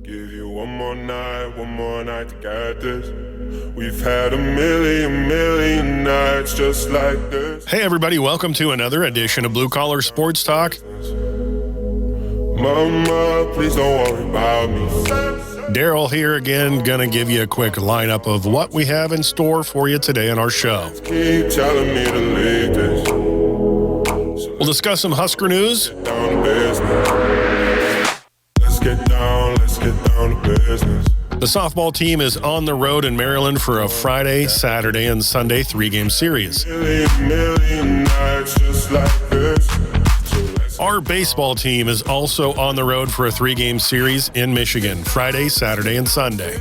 Give you one more night to get this. We've had a million nights just like this. Hey everybody, welcome to another edition of Blue Collar Sports Talk. Mama, please don't worry about me. Daryl here again, gonna give you a quick lineup of what we have in store for you today on our show. Keep telling me to leave this. We'll discuss some Husker news. Down to business. Let's get down to business. The softball team is on the road in Maryland for a Friday, Saturday, and Sunday 3-game series. Million nights just like this. Our baseball team is also on the road for a 3-game series in Michigan, Friday, Saturday, and Sunday.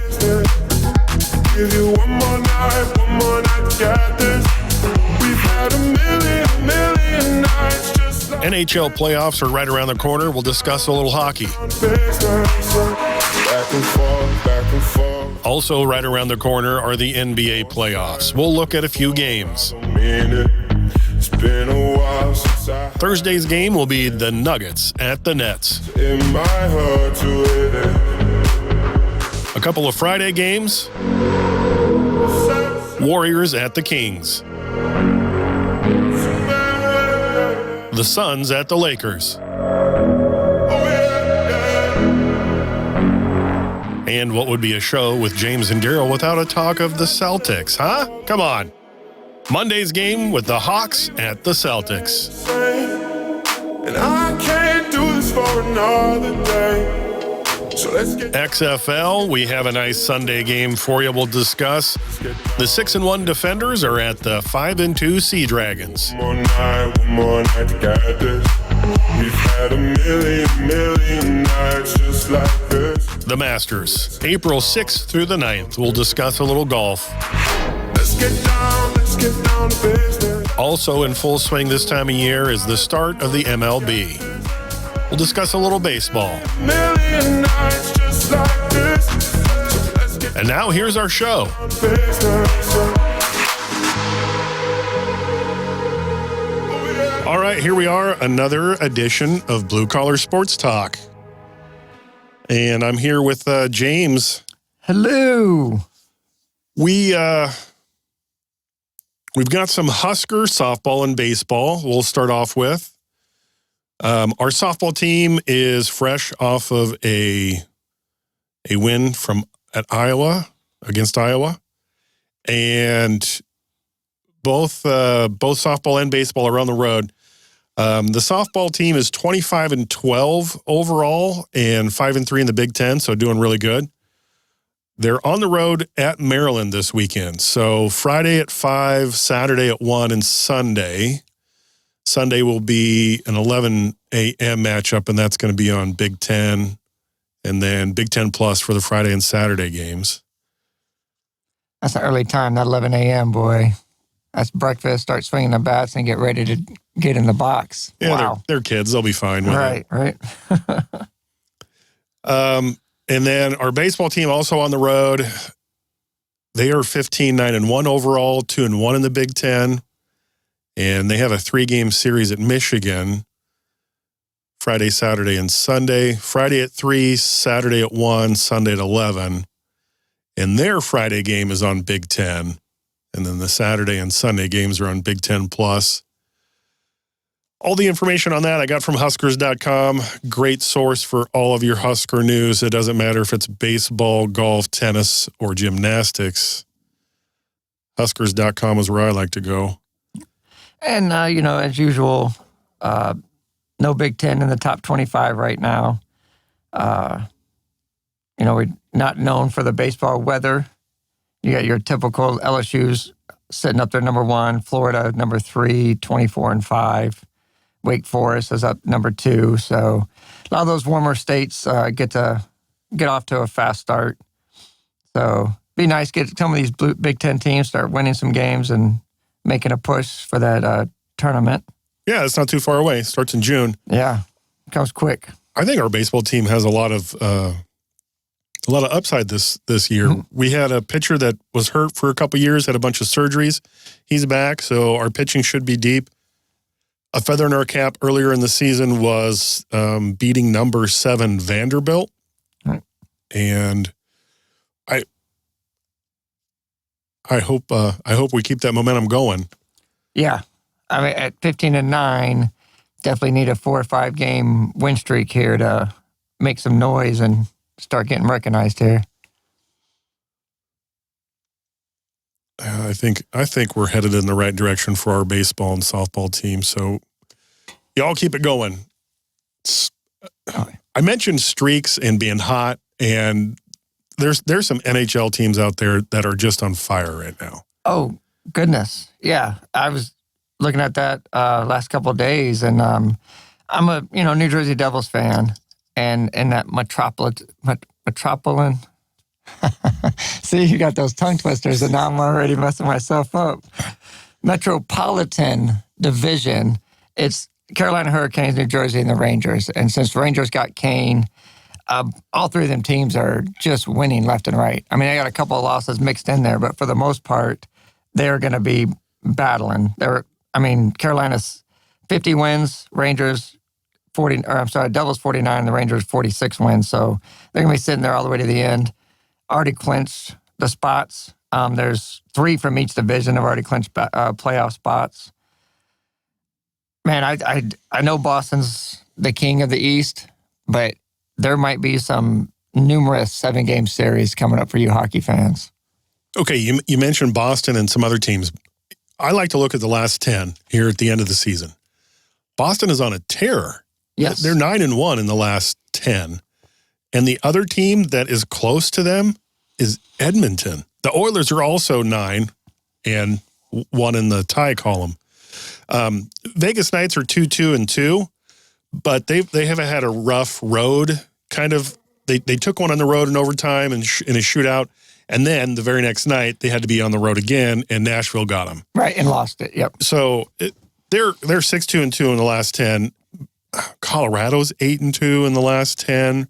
Give you one more night to get this. We've had a million nights just like NHL playoffs are right around the corner. We'll discuss a little hockey. Back and forth. Also right around the corner are the NBA playoffs. We'll look at a few games. It's been a while since I Thursday's game will be the Nuggets at the Nets. in my heart to hit it. A couple of Friday games. Warriors at the Kings. The Suns at the Lakers. And what would be a show with James and Daryl without a talk of the Celtics, huh? Come on. Monday's game with the Hawks at the Celtics. And I can't do this for another day. So let's get XFL, we have a nice Sunday game for you. We'll discuss. The 6-1 Defenders are at the 5-2 Sea Dragons. one more night to get this. We've had a million nights just like this. The Masters, April 6th through the 9th. We'll discuss a little golf. Let's get down to business. Also in full swing this time of year is the start of the MLB. We'll discuss a little baseball. Million nights just like this. So let's get And now here's our show. down to business. All right, here we are, another edition of Blue Collar Sports Talk. And I'm here with James. Hello. We've got some Husker softball and baseball we'll start off with. Our softball team is fresh off of a win against Iowa. And both softball and baseball are on the road. The softball team is 25-12 overall and 5-3 in the Big Ten, so doing really good. They're on the road at Maryland this weekend. So Friday at 5, Saturday at 1, and Sunday. Sunday will be an 11 a.m. matchup, and that's going to be on Big Ten, and then Big Ten Plus for the Friday and Saturday games. That's an early time, that 11 a.m., boy. That's breakfast, start swinging the bats, and get ready to get in the box. Yeah, wow. they're kids. They'll be fine with it. Right. And then our baseball team also on the road. They are 15-9-1 overall, 2-1 in the Big Ten. And they have a 3-game series at Michigan, Friday, Saturday, and Sunday. Friday at 3, Saturday at 1, Sunday at 11. And their Friday game is on Big Ten. And then the Saturday and Sunday games are on Big Ten Plus. All the information on that I got from Huskers.com. Great source for all of your Husker news. It doesn't matter if it's baseball, golf, tennis, or gymnastics. Huskers.com is where I like to go. And, as usual, no Big Ten in the top 25 right now. We're not known for the baseball weather. You got your typical LSU's sitting up there number 1, Florida number 3, 24-5. Wake Forest is up number 2. So a lot of those warmer states get off to a fast start. So be nice to get some of these Big Ten teams start winning some games and making a push for that tournament. Yeah, it's not too far away. It starts in June. Yeah, it comes quick. I think our baseball team has a lot of upside this year. Mm-hmm. We had a pitcher that was hurt for a couple years, had a bunch of surgeries. He's back, so our pitching should be deep. A feather in our cap earlier in the season was beating number 7 Vanderbilt. Right. And I hope we keep that momentum going. Yeah. I mean, at 15-9, definitely need a 4 or 5 game win streak here to make some noise and start getting recognized here. I think we're headed in the right direction for our baseball and softball team. So y'all keep it going. I mentioned streaks and being hot, and there's some NHL teams out there that are just on fire right now. Oh, goodness. Yeah. I was looking at that last couple of days, and I'm a New Jersey Devils fan, and in that metropolitan. See, you got those tongue twisters, and now I'm already messing myself up. Metropolitan Division. It's Carolina Hurricanes, New Jersey, and the Rangers. And since the Rangers got Kane, all 3 of them teams are just winning left and right. I mean, I got a couple of losses mixed in there, but for the most part, they're going to be battling. Carolina's 50 wins, Rangers 40. Devils 49, the Rangers 46 wins. So they're going to be sitting there all the way to the end. Already clinched the spots. There's 3 from each division have already clinched playoff spots. Man, I know Boston's the king of the East, but there might be some numerous 7-game series coming up for you hockey fans. Okay, you mentioned Boston and some other teams. I like to look at the last 10 here at the end of the season. Boston is on a tear. Yes. They're 9-1 in the last 10. And the other team that is close to them is Edmonton. The Oilers are also 9 and 1 in the tie column. Vegas Knights are 2-2-2, but they haven't had a rough road. Kind of, they took one on the road in overtime and in a shootout, and then the very next night they had to be on the road again, and Nashville got them. Right, and lost it. Yep. So they're 6-2-2 in the last 10. Colorado's 8-2 in the last 10.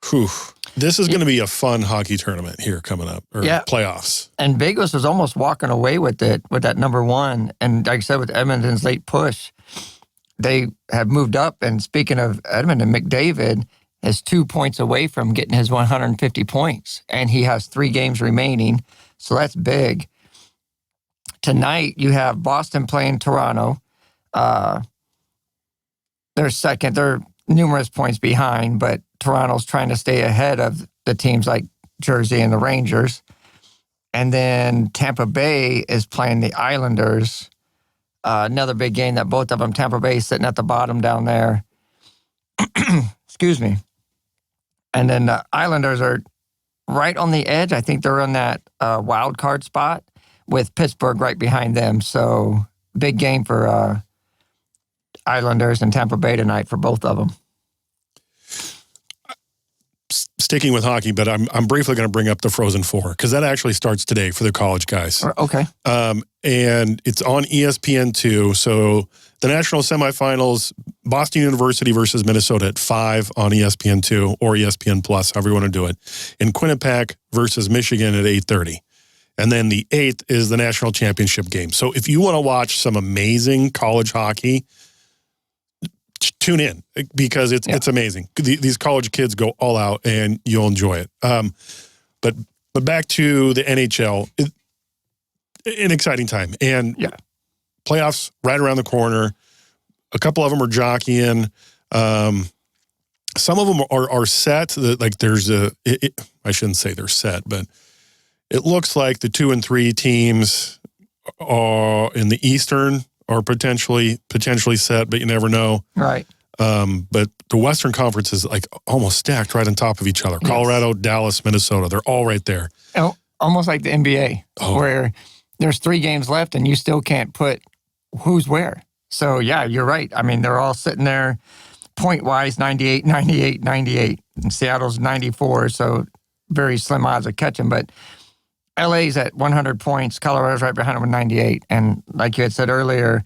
Whew. This is going to be a fun hockey tournament here coming up, or playoffs. And Vegas was almost walking away with it, with that number 1. And like I said, with Edmonton's late push, they have moved up. And speaking of Edmonton, McDavid is 2 points away from getting his 150 points. And he has 3 games remaining. So that's big. Tonight, you have Boston playing Toronto. They're second. They're numerous points behind, but Toronto's trying to stay ahead of the teams like Jersey and the Rangers. And then Tampa Bay is playing the Islanders. Another big game that both of them, Tampa Bay sitting at the bottom down there. Excuse me. And then the Islanders are right on the edge. I think they're on that wild card spot with Pittsburgh right behind them. So big game for Islanders and Tampa Bay tonight for both of them. Sticking with hockey, but I'm briefly going to bring up the Frozen Four because that actually starts today for the college guys. Okay. And it's on ESPN2. So the national semifinals, Boston University versus Minnesota at 5 on ESPN2 or ESPN Plus, however you want to do it. And Quinnipiac versus Michigan at 8:30. And then the 8th is the national championship game. So if you want to watch some amazing college hockey, tune in because it's amazing. These college kids go all out and you'll enjoy it. But back to the NHL, an exciting time. And playoffs right around the corner. A couple of them are jockeying. Some of them are set. Like there's I shouldn't say they're set, but it looks like the 2 and 3 teams are in the Eastern are potentially set, but you never know. Right. But the Western Conference is like almost stacked right on top of each other. Yes. Colorado, Dallas, Minnesota, they're all right there. Almost like the NBA, where there's 3 games left and you still can't put who's where. So, yeah, you're right. I mean, they're all sitting there point-wise, 98, 98, 98. And Seattle's 94, so very slim odds of catching. But LA's at 100 points. Colorado's right behind them with 98. And like you had said earlier,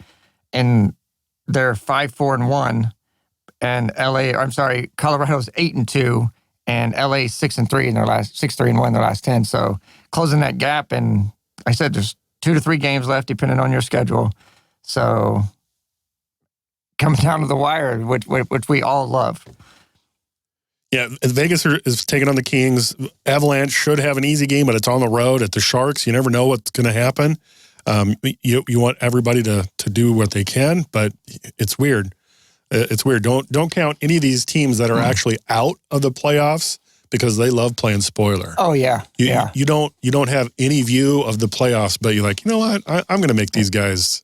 they're 5-4-1, and Colorado's 8-2, and LA's 6-3 in their last 6-3-1 in their last 10. So closing that gap, and like I said there's 2 to 3 games left depending on your schedule. So coming down to the wire, which we all love. Yeah, Vegas is taking on the Kings. Avalanche should have an easy game, but it's on the road at the Sharks. You never know what's going to happen. You want everybody to do what they can, but it's weird. It's weird. Don't count any of these teams that are actually out of the playoffs because they love playing spoiler. Oh yeah, You don't have any view of the playoffs, but you're like, you know what? I'm going to make these guys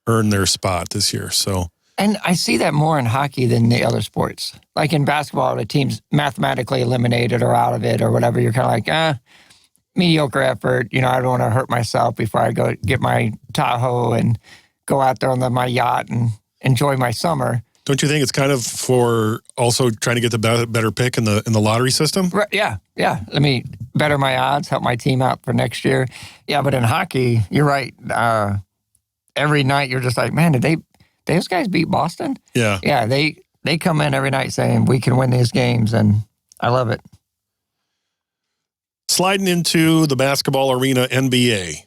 earn their spot this year. So. And I see that more in hockey than the other sports. Like in basketball, the team's mathematically eliminated or out of it or whatever. You're kind of like, mediocre effort. I don't want to hurt myself before I go get my Tahoe and go out there on my yacht and enjoy my summer. Don't you think it's kind of for also trying to get the better pick in the lottery system? Right, yeah. Let me better my odds, help my team out for next year. Yeah, but in hockey, you're right. Every night you're just like, man, did those guys beat Boston? Yeah. Yeah, they come in every night saying, we can win these games, and I love it. Sliding into the basketball arena, NBA.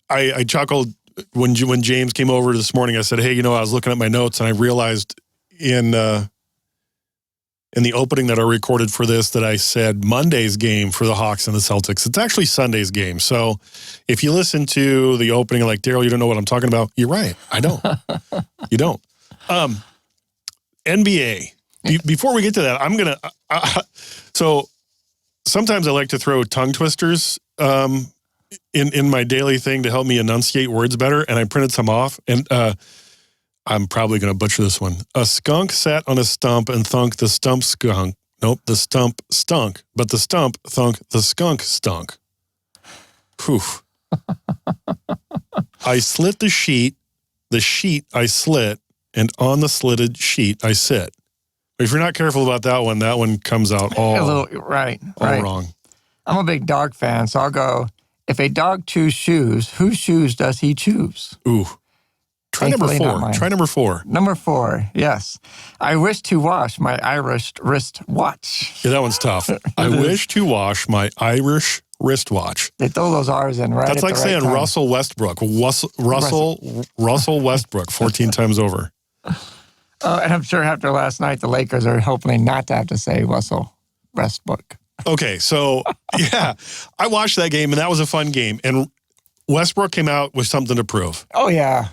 I chuckled when James came over this morning. I said, hey, I was looking at my notes, and I realized in the opening that I recorded for this that I said Monday's game for the Hawks and the Celtics. It's actually Sunday's game. So if you listen to the opening like, Daryl, you don't know what I'm talking about, you're right. I don't. You don't. NBA. Before we get to that, I'm going to... So sometimes I like to throw tongue twisters in my daily thing to help me enunciate words better, and I printed some off, and I'm probably going to butcher this one. A skunk sat on a stump and thunk the stump skunk. Nope, the stump stunk, but the stump thunk the skunk stunk. Whew. I slit the sheet I slit, and on the slitted sheet I sit. If you're not careful about that one comes out all wrong. I'm a big dog fan, so I'll go, if a dog chews shoes, whose shoes does he choose? Ooh. Try number 4. Try number 4. Number 4, yes. I wish to wash my Irish wristwatch. Yeah, that one's tough. I wish to wash my Irish wristwatch. They throw those R's in right. That's like saying time. Russell Westbrook. Russell Westbrook 14 times over. And I'm sure after last night, the Lakers are hoping not to have to say Russell Westbrook. Okay, so, yeah, I watched that game, and that was a fun game. And Westbrook came out with something to prove. Oh, yeah.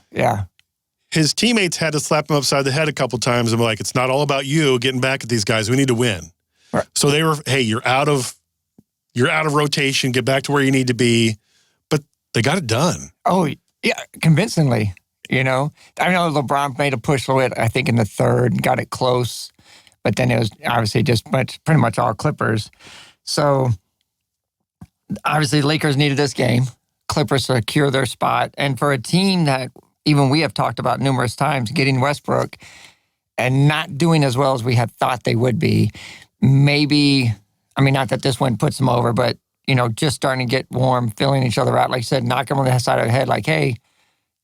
His teammates had to slap him upside the head a couple times and be like, it's not all about you getting back at these guys. We need to win. Right. So they were, hey, you're out of rotation. Get back to where you need to be. But they got it done. Oh, yeah, convincingly. I know LeBron made a push for it, I think, in the third, got it close. But then it was obviously just pretty much all Clippers. So obviously Lakers needed this game. Clippers secure their spot. And for a team that even we have talked about numerous times, getting Westbrook and not doing as well as we had thought they would be, maybe, not that this one puts them over, but, just starting to get warm, filling each other out. Like I said, knock them on the side of the head like, hey,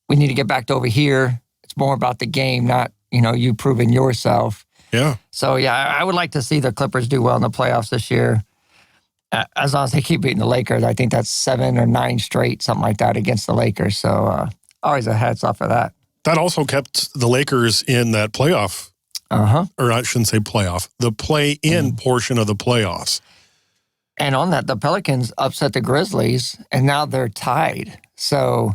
we need to get back to over here. It's more about the game, not, you proving yourself. Yeah. So, yeah, I would like to see the Clippers do well in the playoffs this year. As long as they keep beating the Lakers, I think that's 7 or 9 straight, something like that, against the Lakers. So, always a hats off for that. That also kept the Lakers in that playoff. Or I shouldn't say playoff. The play-in portion of the playoffs. And on that, the Pelicans upset the Grizzlies, and now they're tied. So,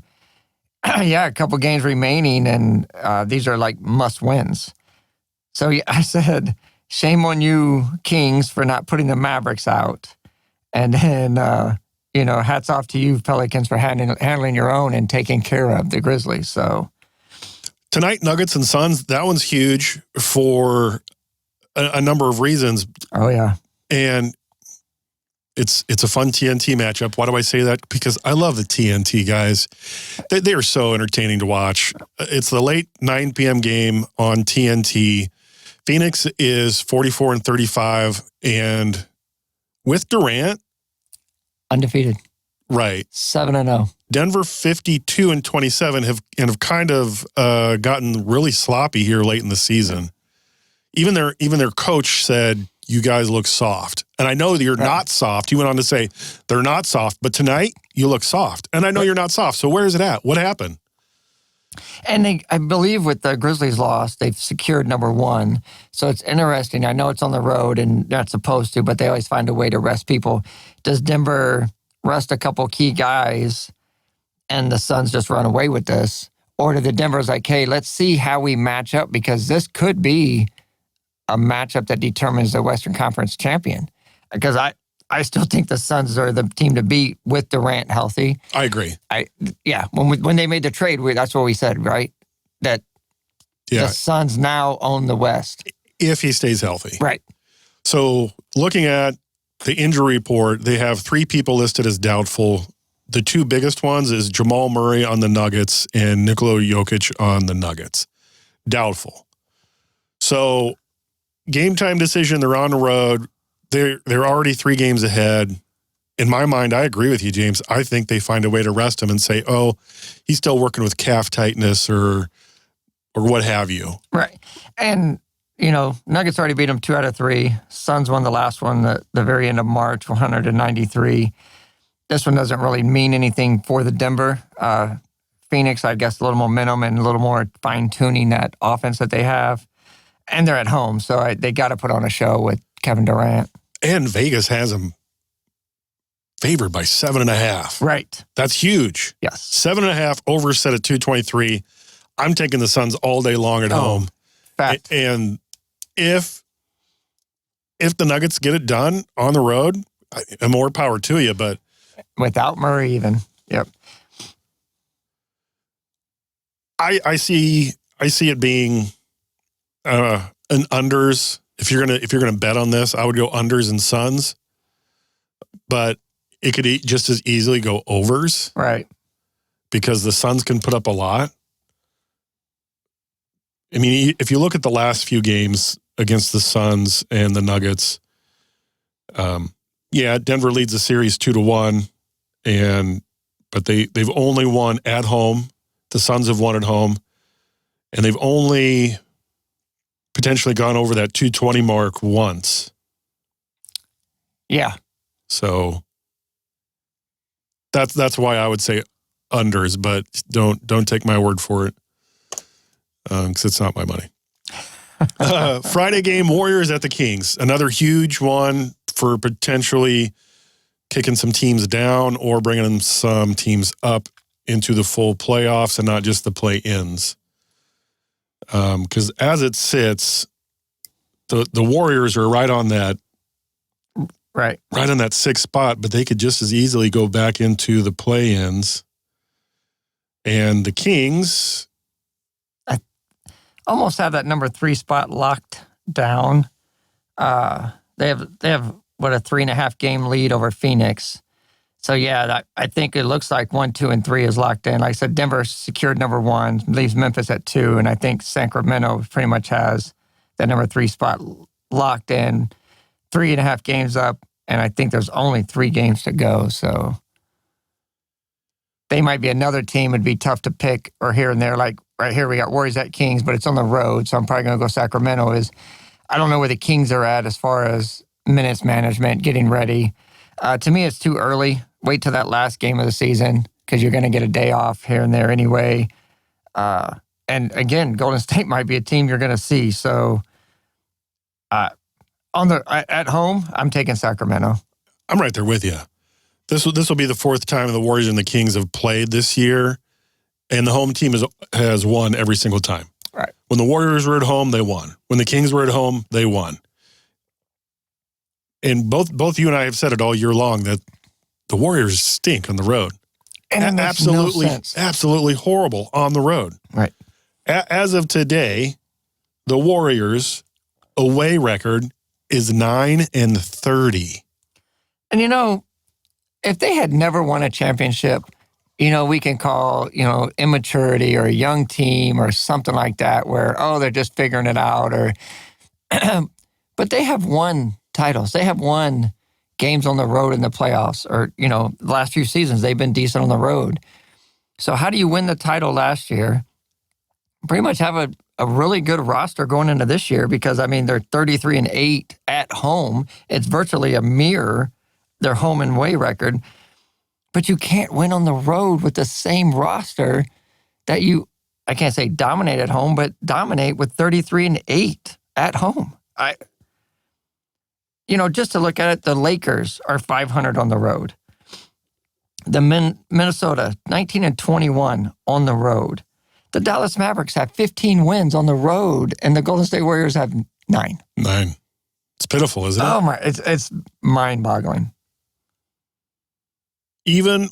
yeah, a couple games remaining, and these are like must-wins. So, yeah, I said, shame on you, Kings, for not putting the Mavericks out. And then, hats off to you, Pelicans, for handling your own and taking care of the Grizzlies. So tonight, Nuggets and Suns, that one's huge for a number of reasons. Oh, yeah. And it's a fun TNT matchup. Why do I say that? Because I love the TNT guys. They are so entertaining to watch. It's the late 9 p.m. game on TNT. Phoenix is 44-35, and with Durant, undefeated. Right. 7-0. Denver 52-27 have kind of gotten really sloppy here late in the season. Even their coach said, you guys look soft. And I know that you're not soft. He went on to say, they're not soft, but tonight you look soft. And I know you're not soft. So where is it at? What happened? And I believe with the Grizzlies' loss, they've secured number one. So it's interesting. I know it's on the road and not supposed to, but they always find a way to rest people. Does Denver rest a couple key guys and the Suns just run away with this? Or do the Denver's like, hey, let's see how we match up, because this could be a matchup that determines the Western Conference champion? Because I still think the Suns are the team to beat with Durant healthy. I agree. When they made the trade, that's what we said, right? That the Suns now own the West. If he stays healthy. Right. So looking at the injury report, they have 3 people listed as doubtful. The 2 biggest ones is Jamal Murray on the Nuggets and Nikola Jokic on the Nuggets. Doubtful. So game time decision, they're on the road. They're already 3 games ahead. In my mind, I agree with you, James. I think they find a way to rest him and say, oh, he's still working with calf tightness or what have you. Right. And, Nuggets already beat them 2 out of 3. Suns won the last one the very end of March, 193. This one doesn't really mean anything for the Denver. Phoenix, I guess, a little momentum and a little more fine-tuning that offense that they have. And they're at home, so they got to put on a show with Kevin Durant. And Vegas has them favored by 7.5. Right. That's huge. Yes. 7.5 over set at 223. I'm taking the Suns all day long at home. Fact. And if the Nuggets get it done on the road, more power to you, but without Murray even. Yep. I see it being an unders. If you're gonna bet on this, I would go unders and Suns. But it could just as easily go overs. Right. Because the Suns can put up a lot. I mean, if you look at the last few games against the Suns and the Nuggets, Denver leads the series 2-1, but they've only won at home. The Suns have won at home, and they've only potentially gone over that 220 mark once. Yeah. So that's why I would say unders, but don't take my word for it, because it's not my money. Friday game, Warriors at the Kings. Another huge one for potentially kicking some teams down or bringing some teams up into the full playoffs and not just the play-ins. Because as it sits, the Warriors are right on that right on that 6th spot, but they could just as easily go back into the play-ins. And the Kings almost have that number 3 spot locked down. They have a 3.5 game lead over Phoenix. So I think it looks like 1, 2, and 3 is locked in. Like I said, Denver secured number 1, leaves Memphis at 2, and I think Sacramento pretty much has that number 3 spot locked in. 3.5 games up, and I think there's only 3 games to go. So they might be another team. It'd be tough to pick or here and there. Like right here, we got Warriors at Kings, but it's on the road, so I'm probably going to go Sacramento. I don't know where the Kings are at as far as minutes management, getting ready. To me, it's too early. Wait till that last game of the season because you're going to get a day off here and there anyway. And again, Golden State might be a team you're going to see. So at home, I'm taking Sacramento. I'm right there with you. This will be the 4th time the Warriors and the Kings have played this year, and the home team has won every single time. Right. When the Warriors were at home, they won. When the Kings were at home, they won. And both you and I have said it all year long that the Warriors stink on the road. And it makes no sense. Absolutely horrible on the road. Right. As of today, the Warriors' away record is 9-30. And if they had never won a championship, we can call, immaturity or a young team or something like that where, they're just figuring it out but they have won titles. They have won games on the road in the playoffs or, the last few seasons, they've been decent on the road. So how do you win the title last year? Pretty much have a really good roster going into this year because, they're 33-8 at home. It's virtually a mirror, their home and away record. But you can't win on the road with the same roster that you I can't say dominate at home, but dominate with 33-8 at home. Just to look at it, the Lakers are 500 on the road. The Minnesota, 19-21 on the road. The Dallas Mavericks have 15 wins on the road, and the Golden State Warriors have 9. 9. It's pitiful, isn't it? Oh my! It's mind-boggling. Even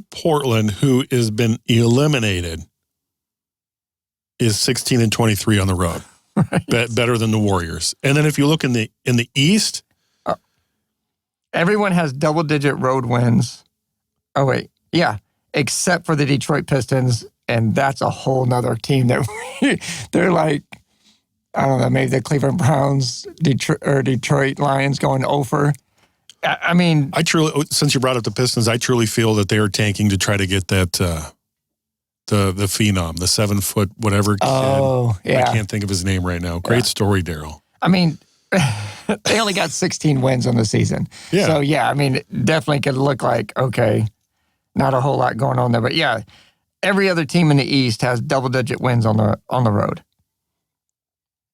Portland, who has been eliminated, is 16-23 on the road. Right. Better than the Warriors. And then if you look in the East, everyone has double-digit road wins. Oh wait, yeah, except for the Detroit Pistons, and that's a whole nother team that they're like, I don't know, maybe the Cleveland Browns, Detroit Lions going over. I mean, since you brought up the Pistons, I truly feel that they are tanking to try to get that the phenom, the 7-foot whatever kid. Oh, yeah. I can't think of his name right now. Great story, Daryl. I mean, they only got 16 wins on the season. Yeah. So, yeah, I mean, it definitely could look like, okay, not a whole lot going on there. But, yeah, every other team in the East has double-digit wins on the road.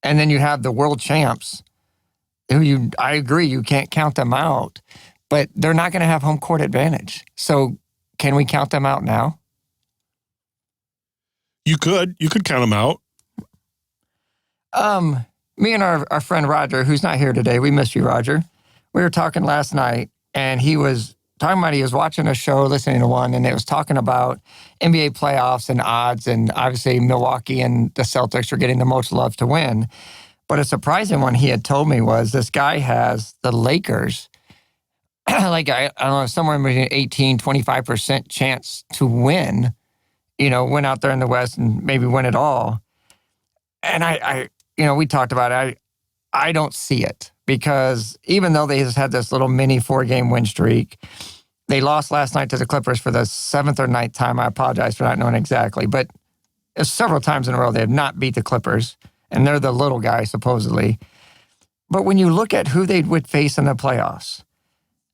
And then you have the world champs, who I agree, you can't count them out, but they're not going to have home court advantage. So can we count them out now? You could count them out. Me and our friend Roger, who's not here today, we miss you, Roger. We were talking last night, and he was talking about he was watching a show, listening to one, and it was talking about NBA playoffs and odds, and obviously Milwaukee and the Celtics are getting the most love to win. But a surprising one he had told me was this guy has the Lakers, like, I don't know, somewhere between 18-25% chance to win, win out there in the West and maybe win it all. And I we talked about it. I don't see it, because even though they just had this little mini 4-game win streak, they lost last night to the Clippers for the 7th or 9th time. I apologize for not knowing exactly, but several times in a row they have not beat the Clippers. And they're the little guy, supposedly. But when you look at who they would face in the playoffs,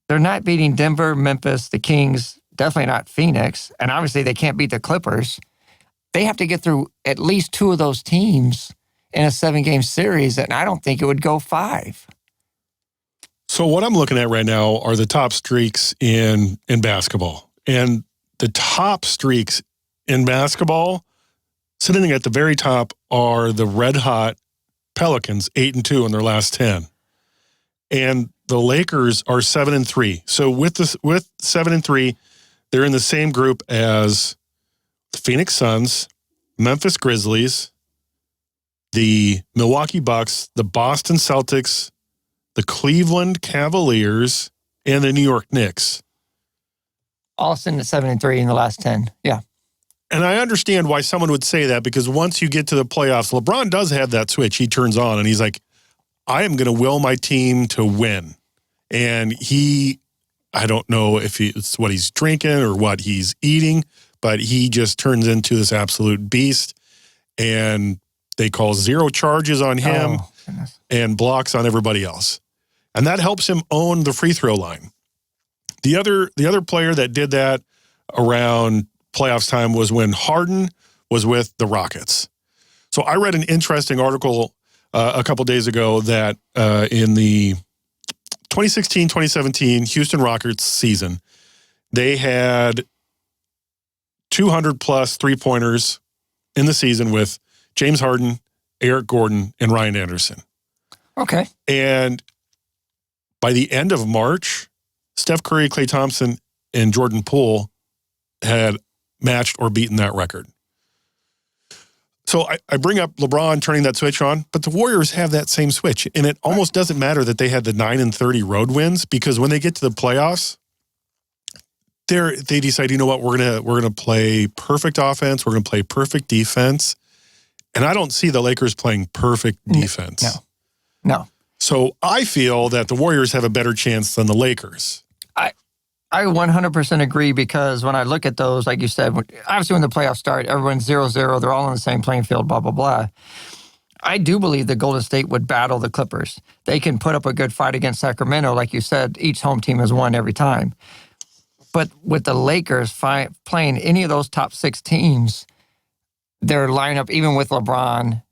they're not beating Denver, Memphis, the Kings, definitely not Phoenix, and obviously they can't beat the Clippers. They have to get through at least 2 of those teams in a 7-game series, and I don't think it would go 5. So what I'm looking at right now are the top streaks in basketball. And the top streaks in basketball, sitting at the very top, are the red-hot Pelicans, 8-2 in their last 10. And the Lakers are 7-3. So with 7-3, they're in the same group as the Phoenix Suns, Memphis Grizzlies, the Milwaukee Bucks, the Boston Celtics, the Cleveland Cavaliers, and the New York Knicks. All sitting at 7-3 in the last 10. Yeah. And I understand why someone would say that, because once you get to the playoffs, LeBron does have that switch. He turns on and he's like, I am going to will my team to win. And I don't know if it's what he's drinking or what he's eating, but he just turns into this absolute beast. And they call 0 charges on him and blocks on everybody else. And that helps him own the free throw line. The other player that did that around playoffs time was when Harden was with the Rockets. So I read an interesting article a couple days ago that in the 2016-2017 Houston Rockets season, they had 200-plus three-pointers in the season with James Harden, Eric Gordon, and Ryan Anderson. Okay. And by the end of March, Steph Curry, Klay Thompson, and Jordan Poole had matched or beaten that record. So I bring up LeBron turning that switch on, but the Warriors have that same switch, and it almost doesn't matter that they had the 9-30 road wins, because when they get to the playoffs, they decide, you know what, we're gonna play perfect offense, we're gonna play perfect defense, and I don't see the Lakers playing perfect defense. No. So I feel that the Warriors have a better chance than the Lakers. I 100% agree, because when I look at those, like you said, obviously when the playoffs start, everyone's 0-0, they're all on the same playing field, blah, blah, blah. I do believe that Golden State would battle the Clippers. They can put up a good fight against Sacramento. Like you said, each home team has won every time. But with the Lakers playing any of those top 6 teams, their lineup, even with LeBron,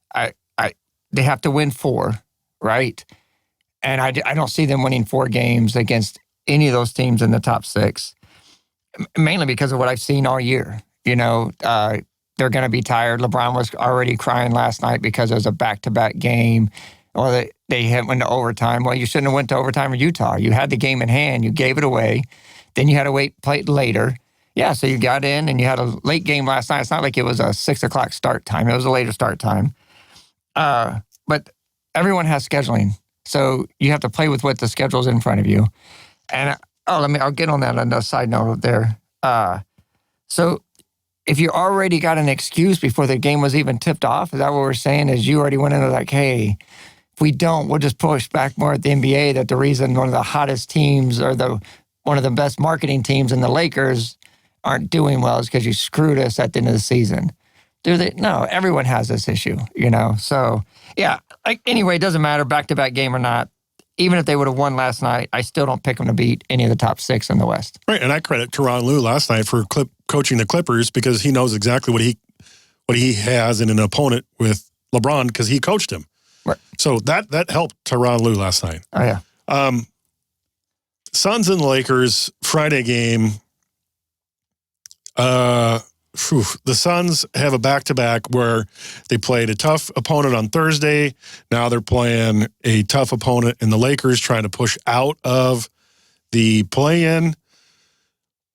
they have to win 4, right? And I don't see them winning 4 games against any of those teams in the top 6, mainly because of what I've seen all year. They're going to be tired. LeBron was already crying last night because it was a back-to-back game. Or they went to overtime. Well, you shouldn't have went to overtime in Utah. You had the game in hand. You gave it away. Then you had to play it later. Yeah, so you got in and you had a late game last night. It's not like it was a 6 o'clock start time. It was a later start time. But everyone has scheduling. So you have to play with what the schedule's in front of you. And I'll get on that on the side note there. So if you already got an excuse before the game was even tipped off, is that what we're saying? Is you already went into like, hey, if we don't, we'll just push back more at the NBA that the reason one of the hottest teams or one of the best marketing teams in the Lakers aren't doing well is because you screwed us at the end of the season. No, everyone has this issue, So, yeah, anyway, it doesn't matter, back-to-back game or not. Even if they would have won last night, I still don't pick them to beat any of the top 6 in the West. Right, and I credit Tyronn Lue last night for coaching the Clippers because he knows exactly what he has in an opponent with LeBron because he coached him. Right. So that helped Tyronn Lue last night. Oh, yeah. Suns and Lakers, Friday game. The Suns have a back-to-back where they played a tough opponent on Thursday. Now they're playing a tough opponent in the Lakers, trying to push out of the play-in.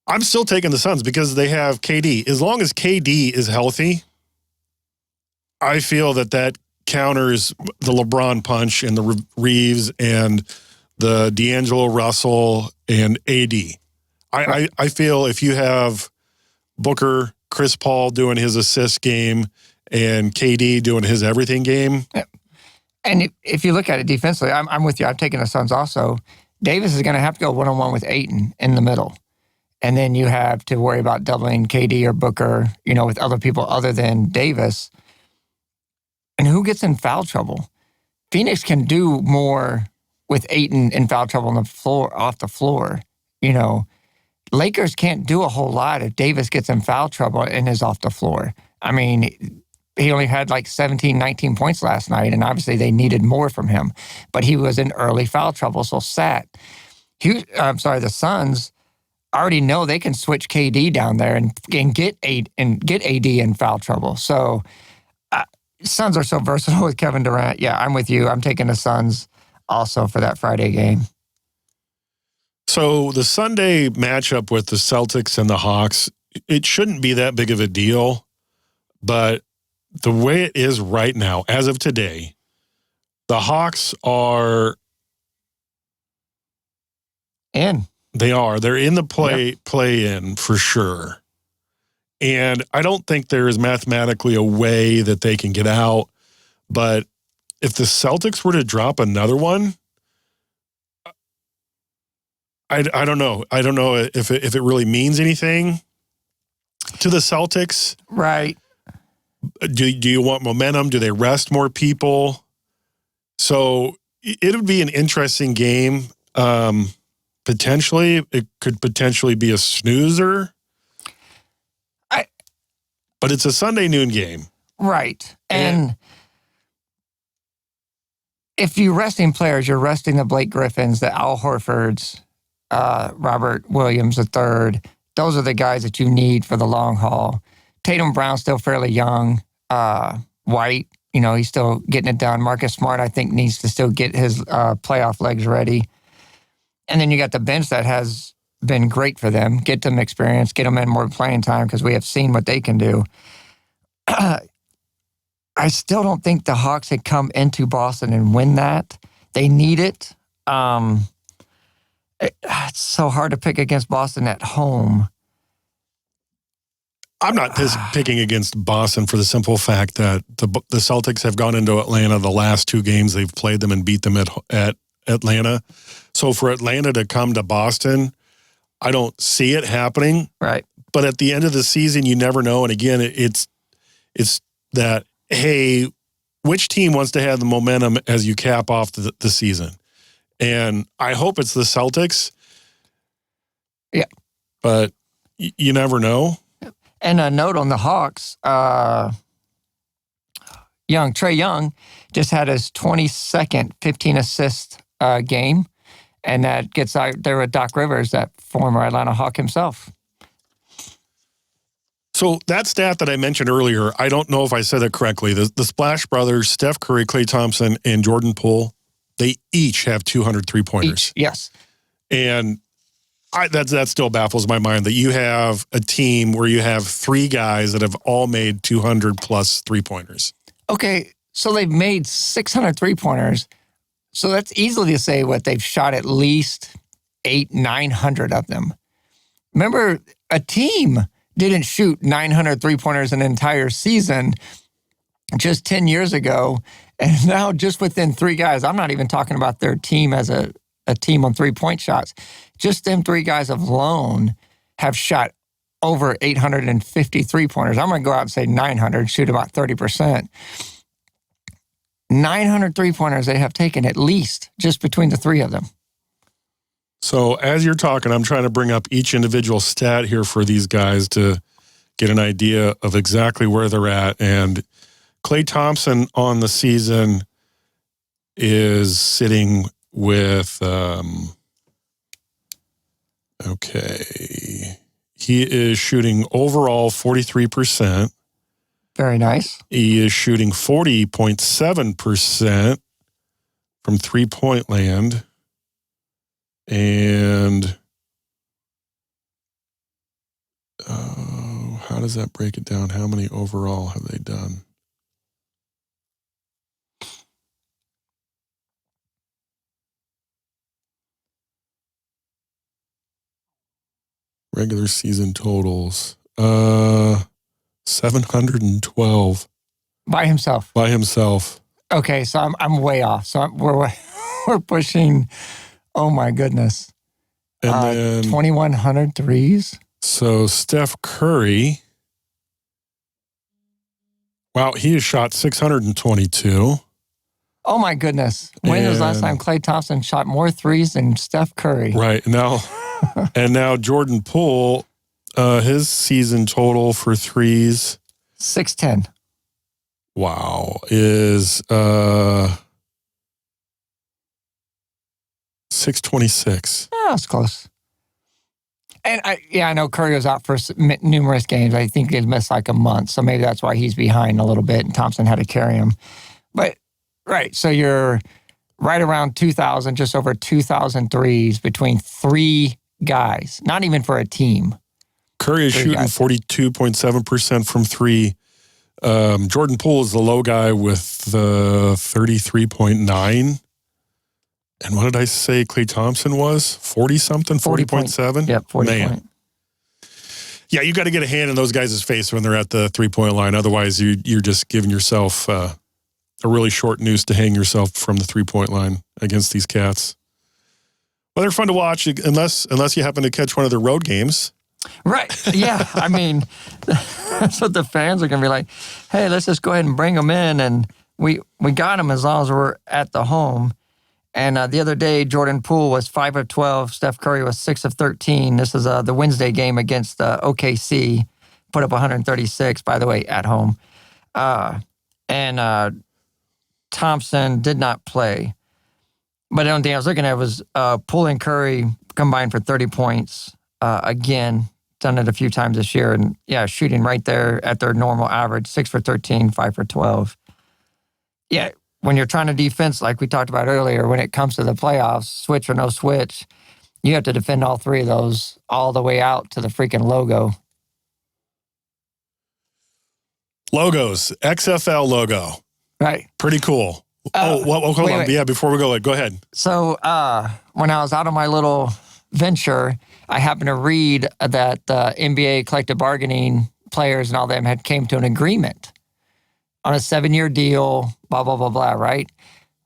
I'm still taking the Suns because they have KD. As long as KD is healthy, I feel that counters the LeBron punch and the Reeves and the D'Angelo Russell and AD. I feel if you have Booker, Chris Paul doing his assist game, and KD doing his everything game. Yeah. And if you look at it defensively, I'm with you. I'm taking the Suns also. Davis is going to have to go one-on-one with Ayton in the middle. And then you have to worry about doubling KD or Booker, with other people other than Davis. And who gets in foul trouble? Phoenix can do more with Ayton in foul trouble on the floor, off the floor, Lakers can't do a whole lot if Davis gets in foul trouble and is off the floor. I mean, he only had like 17, 19 points last night, and obviously they needed more from him. But he was in early foul trouble, so the Suns already know they can switch KD down there and get AD in foul trouble. So Suns are so versatile with Kevin Durant. Yeah, I'm with you. I'm taking the Suns also for that Friday game. So the Sunday matchup with the Celtics and the Hawks, it shouldn't be that big of a deal, but the way it is right now, as of today, the Hawks are in. They're in the play-in for sure. And I don't think there is mathematically a way that they can get out, but if the Celtics were to drop another one, I don't know. I don't know if it really means anything to the Celtics. Right. Do you want momentum? Do they rest more people? So it would be an interesting game. Potentially, it could potentially be a snoozer. But it's a Sunday noon game. Right. And if you're resting players, you're resting the Blake Griffins, the Al Horfords, Robert Williams III. Those are the guys that you need for the long haul. Tatum Brown's still fairly young. White, he's still getting it done. Marcus Smart, I think, needs to still get his playoff legs ready. And then you got the bench that has been great for them. Get them experience, get them in more playing time because we have seen what they can do. I still don't think the Hawks had come into Boston and win that. They need it. It's so hard to pick against Boston at home. I'm not picking against Boston for the simple fact that the Celtics have gone into Atlanta the last 2 games. They've played them and beat them at Atlanta. So for Atlanta to come to Boston, I don't see it happening. Right. But at the end of the season, you never know. And again, it's that, hey, which team wants to have the momentum as you cap off the season? And I hope it's the Celtics. Yeah. but you never know. And a note on the Hawks, Trey Young just had his 22nd 15-assist game, and that gets out there with Doc Rivers, that former Atlanta Hawk himself. So that stat that I mentioned earlier, I don't know if I said it correctly. The Splash Brothers, Steph Curry, Klay Thompson, and Jordan Poole, they each have 200 three-pointers. Yes. And that still baffles my mind that you have a team where you have three guys that have all made 200-plus three-pointers. Okay, so they've made 600 three-pointers. So that's easily to say what they've shot at least 900 of them. Remember, a team didn't shoot 900 three-pointers an entire season just 10 years ago. And now just within three guys, I'm not even talking about their team as a team on three-point shots. Just them three guys alone have shot over 850 three-pointers. I'm going to go out and say 900, shoot about 30%. 900 three-pointers they have taken at least just between the three of them. So as you're talking, I'm trying to bring up each individual stat here for these guys to get an idea of exactly where they're at. And Klay Thompson on the season is sitting with, he is shooting overall 43%. Very nice. He is shooting 40.7% from three-point land. And how does that break it down? How many overall have they done? Regular season totals. 712. By himself. By himself. Okay, so I'm way off. So we're pushing. Oh my goodness. And then 2,100 threes. So Steph Curry. Wow, he has shot 622. Oh my goodness. When was the last time Klay Thompson shot more threes than Steph Curry? Right. Now and now Jordan Poole, his season total for threes. 610. Wow. Is 626. Oh, that's close. And I know Curry was out for numerous games. I think he missed like a month, so maybe that's why he's behind a little bit, and Thompson had to carry him. But, right, so you're right around 2,000, just over 2,000 threes between three guys, not even for a team. Curry is shooting 42.7% from three. Jordan Poole is the low guy with 33.9. And what did I say Klay Thompson was? 40-something? 40.7? Yep, 40 Man. point. Yeah, you got to get a hand in those guys' face when they're at the three-point line. Otherwise, you're just giving yourself a really short noose to hang yourself from the three-point line against these cats. Well, they're fun to watch unless you happen to catch one of their road games. Right. Yeah. I mean, that's what the fans are going to be like. Hey, let's just go ahead and bring them in. And we got them as long as we're at the home. And the other day, Jordan Poole was 5 of 12. Steph Curry was 6 of 13. This is the Wednesday game against OKC. Put up 136, by the way, at home. And Thompson did not play. But the only thing I was looking at was Poole and Curry combined for 30 points. Again, done it a few times this year. And, yeah, shooting right there at their normal average, 6 for 13, 5 for 12. Yeah. When you're trying to defense, like we talked about earlier, when it comes to the playoffs, switch or no switch, you have to defend all three of those all the way out to the freaking logo. Logos, XFL logo. Right. Pretty cool. Hold on. Wait. Yeah, before we go ahead. So when I was out on my little venture, I happened to read that the NBA collective bargaining players and all them had came to an agreement on a 7-year deal, blah, blah, blah, blah, right?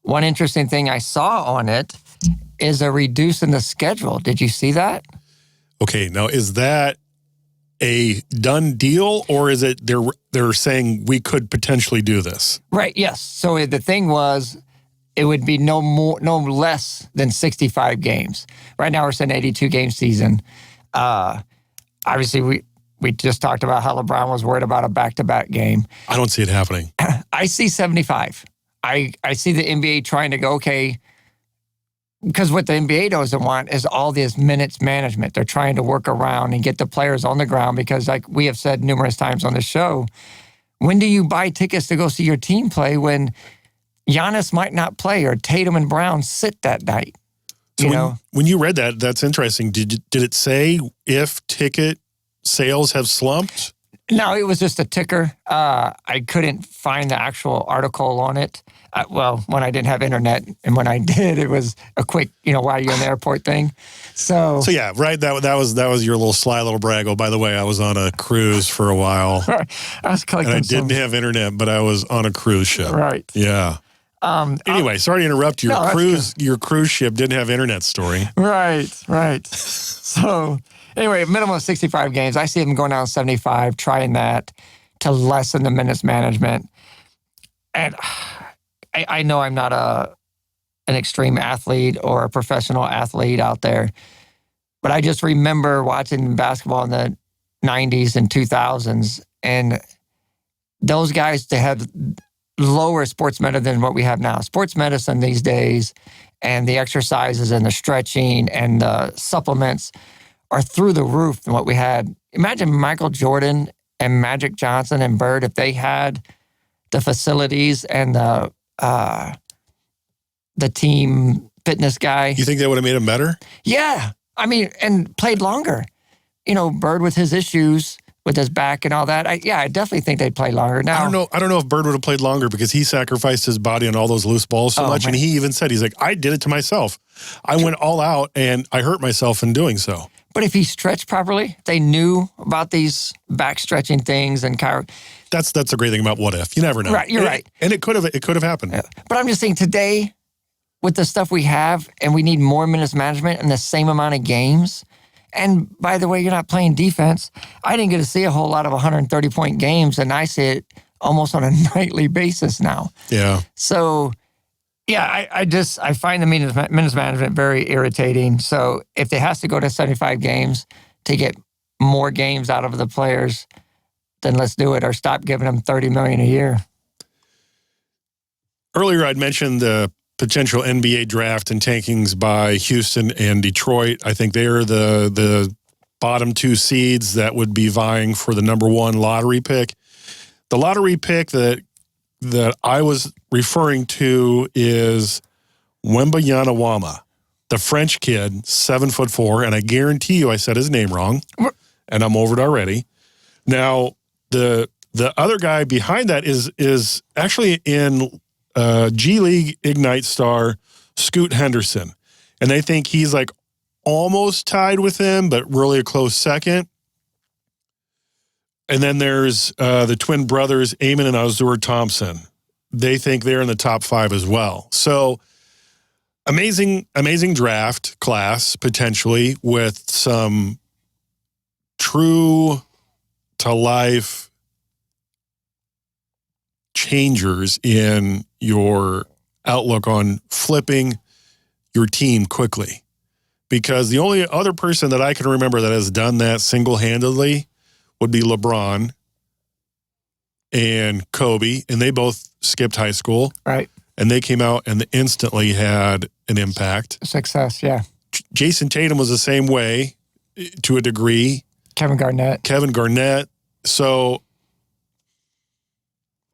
One interesting thing I saw on it is a reduce in the schedule. Did you see that? Okay, now is that a done deal, or is it they're saying we could potentially do this? Right, yes. So the thing was, it would be no less than 65 games. Right now we're saying 82-game season. obviously we just talked about how LeBron was worried about a back-to-back game. I don't see it happening. I see 75. I see the NBA trying to go, okay, because what the NBA doesn't want is all this minutes management. They're trying to work around and get the players on the ground because, like we have said numerous times on the show, when do you buy tickets to go see your team play when Giannis might not play or Tatum and Brown sit that night? So when you read that, that's interesting. Did it say if ticket sales have slumped? No, it was just a ticker. I couldn't find the actual article on it. When I didn't have internet, and when I did, it was a quick, while you're in the airport thing. So yeah, right. That was your little sly little brag. Oh, by the way, I was on a cruise for a while. I was collecting. And I didn't have internet, but I was on a cruise ship. Right. Yeah. Anyway, sorry to interrupt your cruise. Your cruise ship didn't have internet story. Right. So anyway, minimum of 65 games. I see them going down 75, trying that to lessen the minutes management. And I know I'm not an extreme athlete or a professional athlete out there, but I just remember watching basketball in the 90s and 2000s, and those guys to have lower sports medicine than what we have now. Sports medicine these days and the exercises and the stretching and the supplements are through the roof than what we had. Imagine Michael Jordan and Magic Johnson and Bird if they had the facilities and the team fitness guy. You think that would have made him better? Yeah. I mean, and played longer. Bird with his issues with his back and all that. I definitely think they'd play longer. Now, I don't know if Bird would have played longer because he sacrificed his body on all those loose balls so much. Man. And he even said, he's like, I did it to myself. I went all out and I hurt myself in doing so. But if he stretched properly, they knew about these back stretching things and That's a great thing about what if. You never know. Right, you're right. And it could have happened. Yeah. But I'm just saying today, with the stuff we have, and we need more minutes management and the same amount of games. And by the way, you're not playing defense. I didn't get to see a whole lot of 130-point games, and I see it almost on a nightly basis now. Yeah. So, yeah, I find the minutes management very irritating. So if it has to go to 75 games to get more games out of the players, then let's do it, or stop giving them $30 million a year. Earlier, I'd mentioned the potential NBA draft and tankings by Houston and Detroit. I think they are the bottom two seeds that would be vying for the number one lottery pick. The lottery pick that I was referring to is Wembanyama, the French kid, 7'4", and I guarantee you I said his name wrong, and I'm over it already. Now, the other guy behind that is actually in G League Ignite star Scoot Henderson. And they think he's like almost tied with him, but really a close second. And then there's the twin brothers, Eamon and Azur Thompson. They think they're in the top 5 as well. So amazing draft class, potentially, with some true to life changers in your outlook on flipping your team quickly. Because the only other person that I can remember that has done that single-handedly would be LeBron and Kobe, and they both skipped high school. Right. And they came out and instantly had an impact. Success, yeah. Jason Tatum was the same way to a degree. Kevin Garnett. So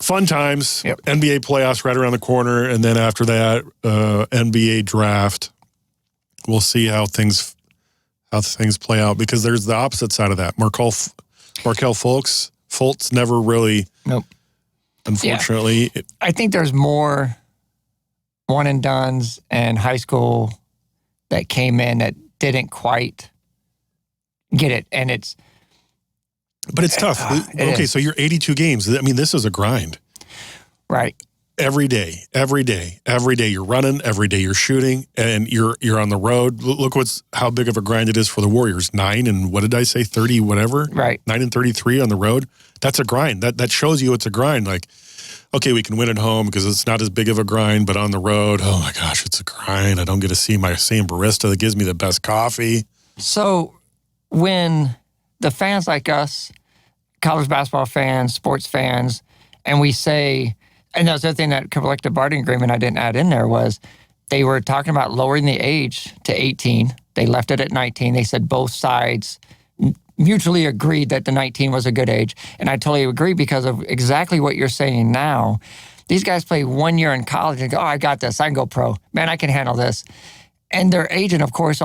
fun times. Yep. NBA playoffs right around the corner, and then after that, NBA draft. We'll see how things play out, because there's the opposite side of that. Markelle Fultz never really. Nope. Unfortunately, yeah. I think there's more one and dones in high school that came in that didn't quite get it, and it's. But it's tough. Okay, so you're 82 games. I mean, this is a grind. Right. Every day. You're running. Every day you're shooting, and you're on the road. Look how big of a grind it is for the Warriors. 9 and what did I say? 30 whatever. Right. 9 and 33 on the road. That's a grind. That shows you it's a grind. Like, okay, we can win at home because it's not as big of a grind, but on the road, oh my gosh, it's a grind. I don't get to see my same barista that gives me the best coffee. So when the fans like us, college basketball fans, sports fans, and we say, and that was the other thing that collective bargaining agreement I didn't add in there was they were talking about lowering the age to 18. They left it at 19. They said both sides mutually agreed that the 19 was a good age. And I totally agree because of exactly what you're saying now. These guys play 1 year in college and go, oh, I got this. I can go pro. Man, I can handle this. And their agent, of course,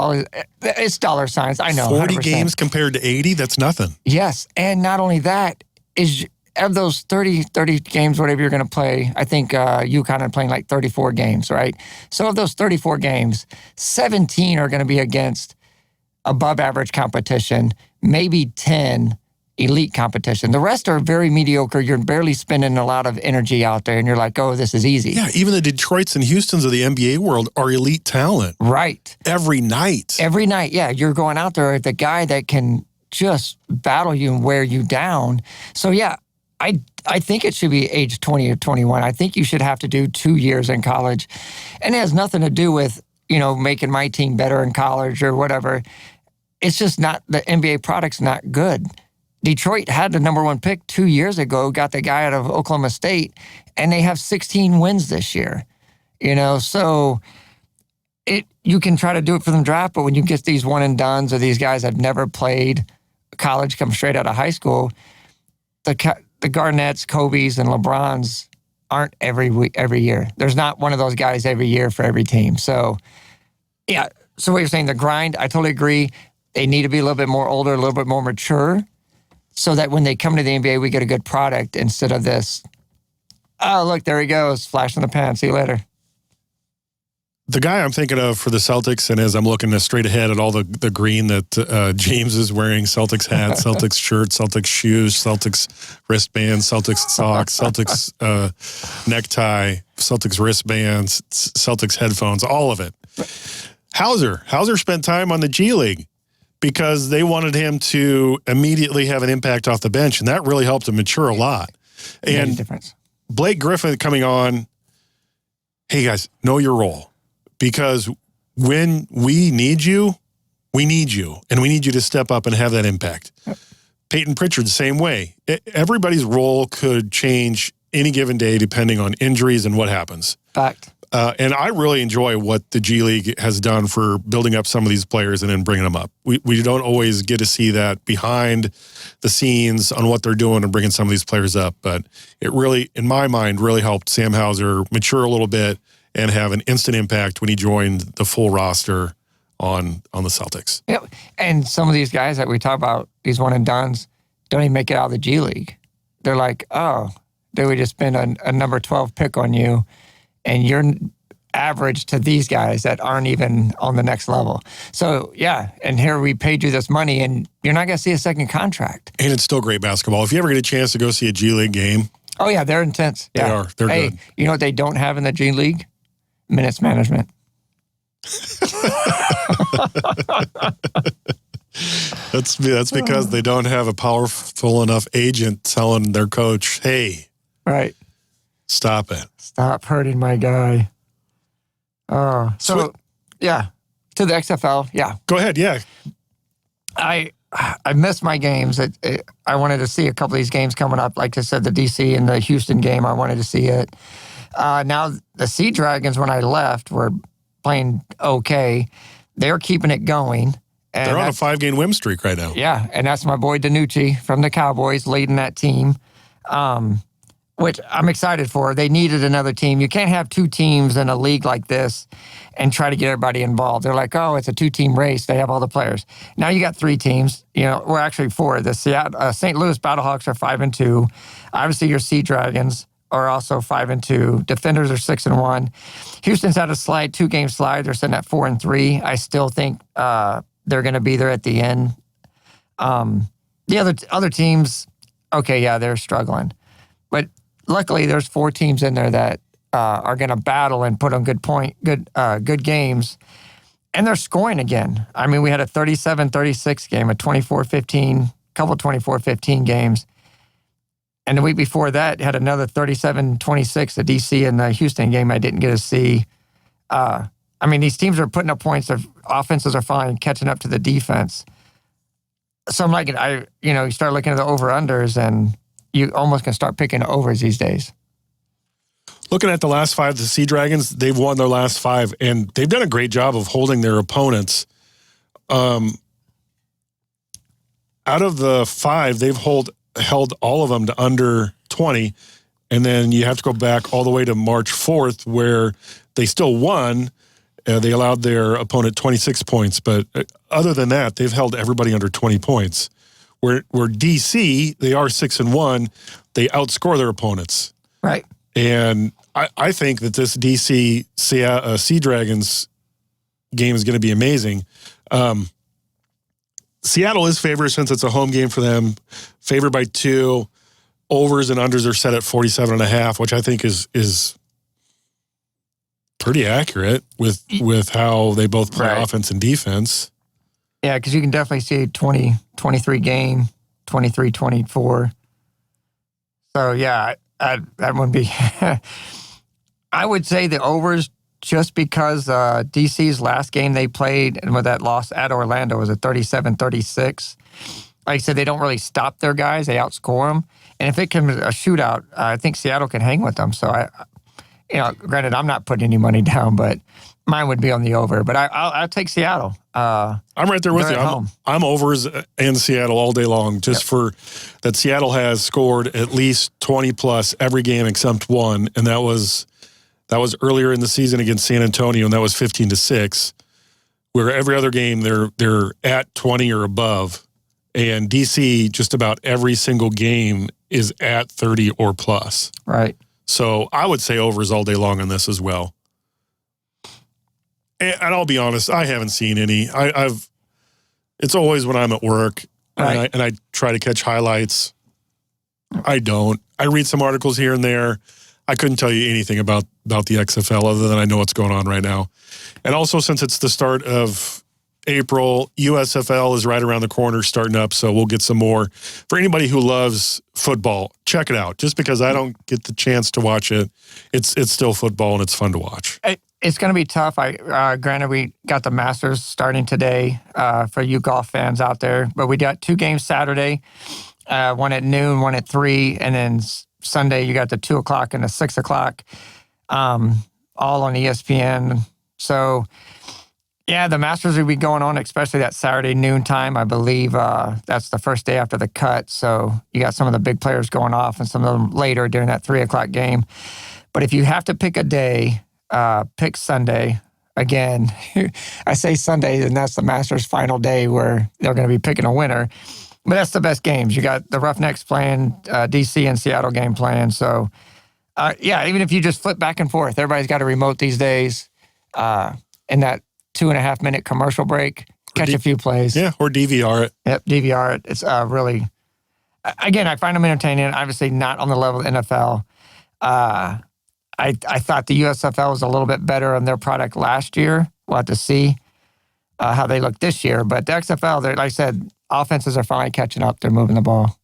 it's dollar signs. I know. 40 100%. games compared to 80, that's nothing. Yes. And not only that, is of those 30 games, whatever you're going to play, I think UConn are playing like 34 games, right? So of those 34 games, 17 are going to be against above average competition, maybe 10 elite competition. The rest are very mediocre. You're barely spending a lot of energy out there, and you're like, oh, this is easy. Yeah, even the Detroits and Houstons of the NBA world are elite talent. Right. Every night. Every night, yeah. You're going out there, the guy that can just battle you and wear you down. So, yeah, I think it should be age 20 or 21. I think you should have to do 2 years in college. And it has nothing to do with, making my team better in college or whatever. It's just not, the NBA product's not good. Detroit had the number 1 pick 2 years ago, got the guy out of Oklahoma State, and they have 16 wins this year. So you can try to do it for the draft, but when you get these one and dones or these guys that have never played college, come straight out of high school, the Garnetts, Kobe's, and LeBrons aren't every year. There's not one of those guys every year for every team. So, yeah. So what you're saying, the grind, I totally agree. They need to be a little bit more older, a little bit more mature, so that when they come to the NBA, we get a good product instead of this, oh, look, there he goes, flash in the pan, see you later. The guy I'm thinking of for the Celtics, and as I'm looking straight ahead at all the green that James is wearing, Celtics hat, Celtics shirt, Celtics shoes, Celtics wristbands, Celtics socks, Celtics necktie, Celtics wristbands, Celtics headphones, all of it. Hauser spent time on the G League because they wanted him to immediately have an impact off the bench, and that really helped him mature a lot. And difference. Blake Griffin coming on, hey guys, know your role. Because when we need you, and we need you to step up and have that impact. Yep. Peyton Pritchard, the same way. Everybody's role could change any given day depending on injuries and what happens. Fact. And I really enjoy what the G League has done for building up some of these players and then bringing them up. We don't always get to see that behind the scenes on what they're doing and bringing some of these players up. But it really, in my mind, really helped Sam Hauser mature a little bit and have an instant impact when he joined the full roster on the Celtics. Yep. And some of these guys that we talk about, these one and dones, don't even make it out of the G League. They're like, oh, they would just spend a number 12 pick on you, and you're average to these guys that aren't even on the next level. So, yeah, and here we paid you this money, and you're not going to see a second contract. And it's still great basketball. If you ever get a chance to go see a G League game. Oh, yeah, they're intense. Yeah. They are. They're good. You know what they don't have in the G League? Minutes management. That's because they don't have a powerful enough agent telling their coach, hey, right, stop it. Stop hurting my guy. Oh, so yeah, to the XFL, yeah. Go ahead, yeah. I missed my games. I wanted to see a couple of these games coming up. Like I said, the DC and the Houston game, I wanted to see it. Now, the Sea Dragons, when I left, were playing okay. They're keeping it going. And they're on a 5-game win streak right now. Yeah, and that's my boy DiNucci from the Cowboys leading that team, which I'm excited for. They needed another team. You can't have 2 teams in a league like this and try to get everybody involved. They're like, oh, it's a 2-team race. They have all the players. Now you got 3 teams. We're actually 4. The St. Louis Battlehawks are 5-2. Obviously, your Sea Dragons are also 5-2. Defenders are 6-1. Houston's had a 2-game slide. They're sitting at 4-3. I still think they're going to be there at the end. The other teams, okay, yeah, they're struggling, but luckily there's 4 teams in there that are going to battle and put on good games, and they're scoring again. I mean, we had a 37-36 game, a 24-15, couple 24-15 games. And the week before that, had another 37-26, the DC and the Houston game I didn't get to see. I mean, these teams are putting up points. Their offenses are fine, catching up to the defense. So I'm like, you start looking at the over-unders and you almost can start picking overs these days. Looking at the last 5, the Sea Dragons, they've won their last 5, and they've done a great job of holding their opponents. Out of the 5, they've held all of them to under 20, and then you have to go back all the way to March 4th, where they still won. They allowed their opponent 26 points, but other than that, they've held everybody under 20 points. Where DC, they are 6-1, they outscore their opponents. Right. And I think that this DC Sea Dragons game is going to be amazing. Seattle is favored since it's a home game for them, favored by 2. Overs and unders are set at 47.5, which I think is pretty accurate with how they both play offense and defense. Yeah, because you can definitely see 20-23 game, 23-24. So, yeah, that wouldn't be... I would say the overs, just because DC's last game they played and with that loss at Orlando was a 37-36. Like I said, they don't really stop their guys. They outscore them. And if it comes a shootout, I think Seattle can hang with them. So, granted, I'm not putting any money down, but mine would be on the over. But I'll take Seattle. I'm right there with you. I'm overs in Seattle all day long, just for that Seattle has scored at least 20-plus every game except one, and that was earlier in the season against San Antonio, and that was 15-6, where every other game they're at 20 or above. And DC, just about every single game is at 30 or plus. Right. So I would say overs all day long on this as well. And I'll be honest, I haven't seen any. It's always when I'm at work and I try to catch highlights. I don't. I read some articles here and there. I couldn't tell you anything about the XFL other than I know what's going on right now. And also, since it's the start of April, USFL is right around the corner starting up, so we'll get some more. For anybody who loves football, check it out. Just because I don't get the chance to watch it, it's still football and it's fun to watch. It's going to be tough. Granted, we got the Masters starting today for you golf fans out there, but we got 2 games Saturday, one at noon, one at 3, and then Sunday you got the 2 o'clock and the 6 o'clock, all on ESPN. So, yeah, the Masters will be going on, especially that Saturday noon time. I believe that's the first day after the cut. So you got some of the big players going off and some of them later during that 3 o'clock game. But if you have to pick a day, pick Sunday. Again, I say Sunday, and that's the Masters' final day where they're going to be picking a winner. But that's the best games. You got the Roughnecks playing, DC and Seattle game playing. So, even if you just flip back and forth, everybody's got a remote these days. In that 2.5-minute commercial break, catch a few plays. Yeah, or DVR it. Yep, DVR it. It's really, again, I find them entertaining. Obviously not on the level of the NFL. I thought the USFL was a little bit better on their product last year. We'll have to see how they look this year. But the XFL, like I said, offenses are finally catching up. They're moving the ball.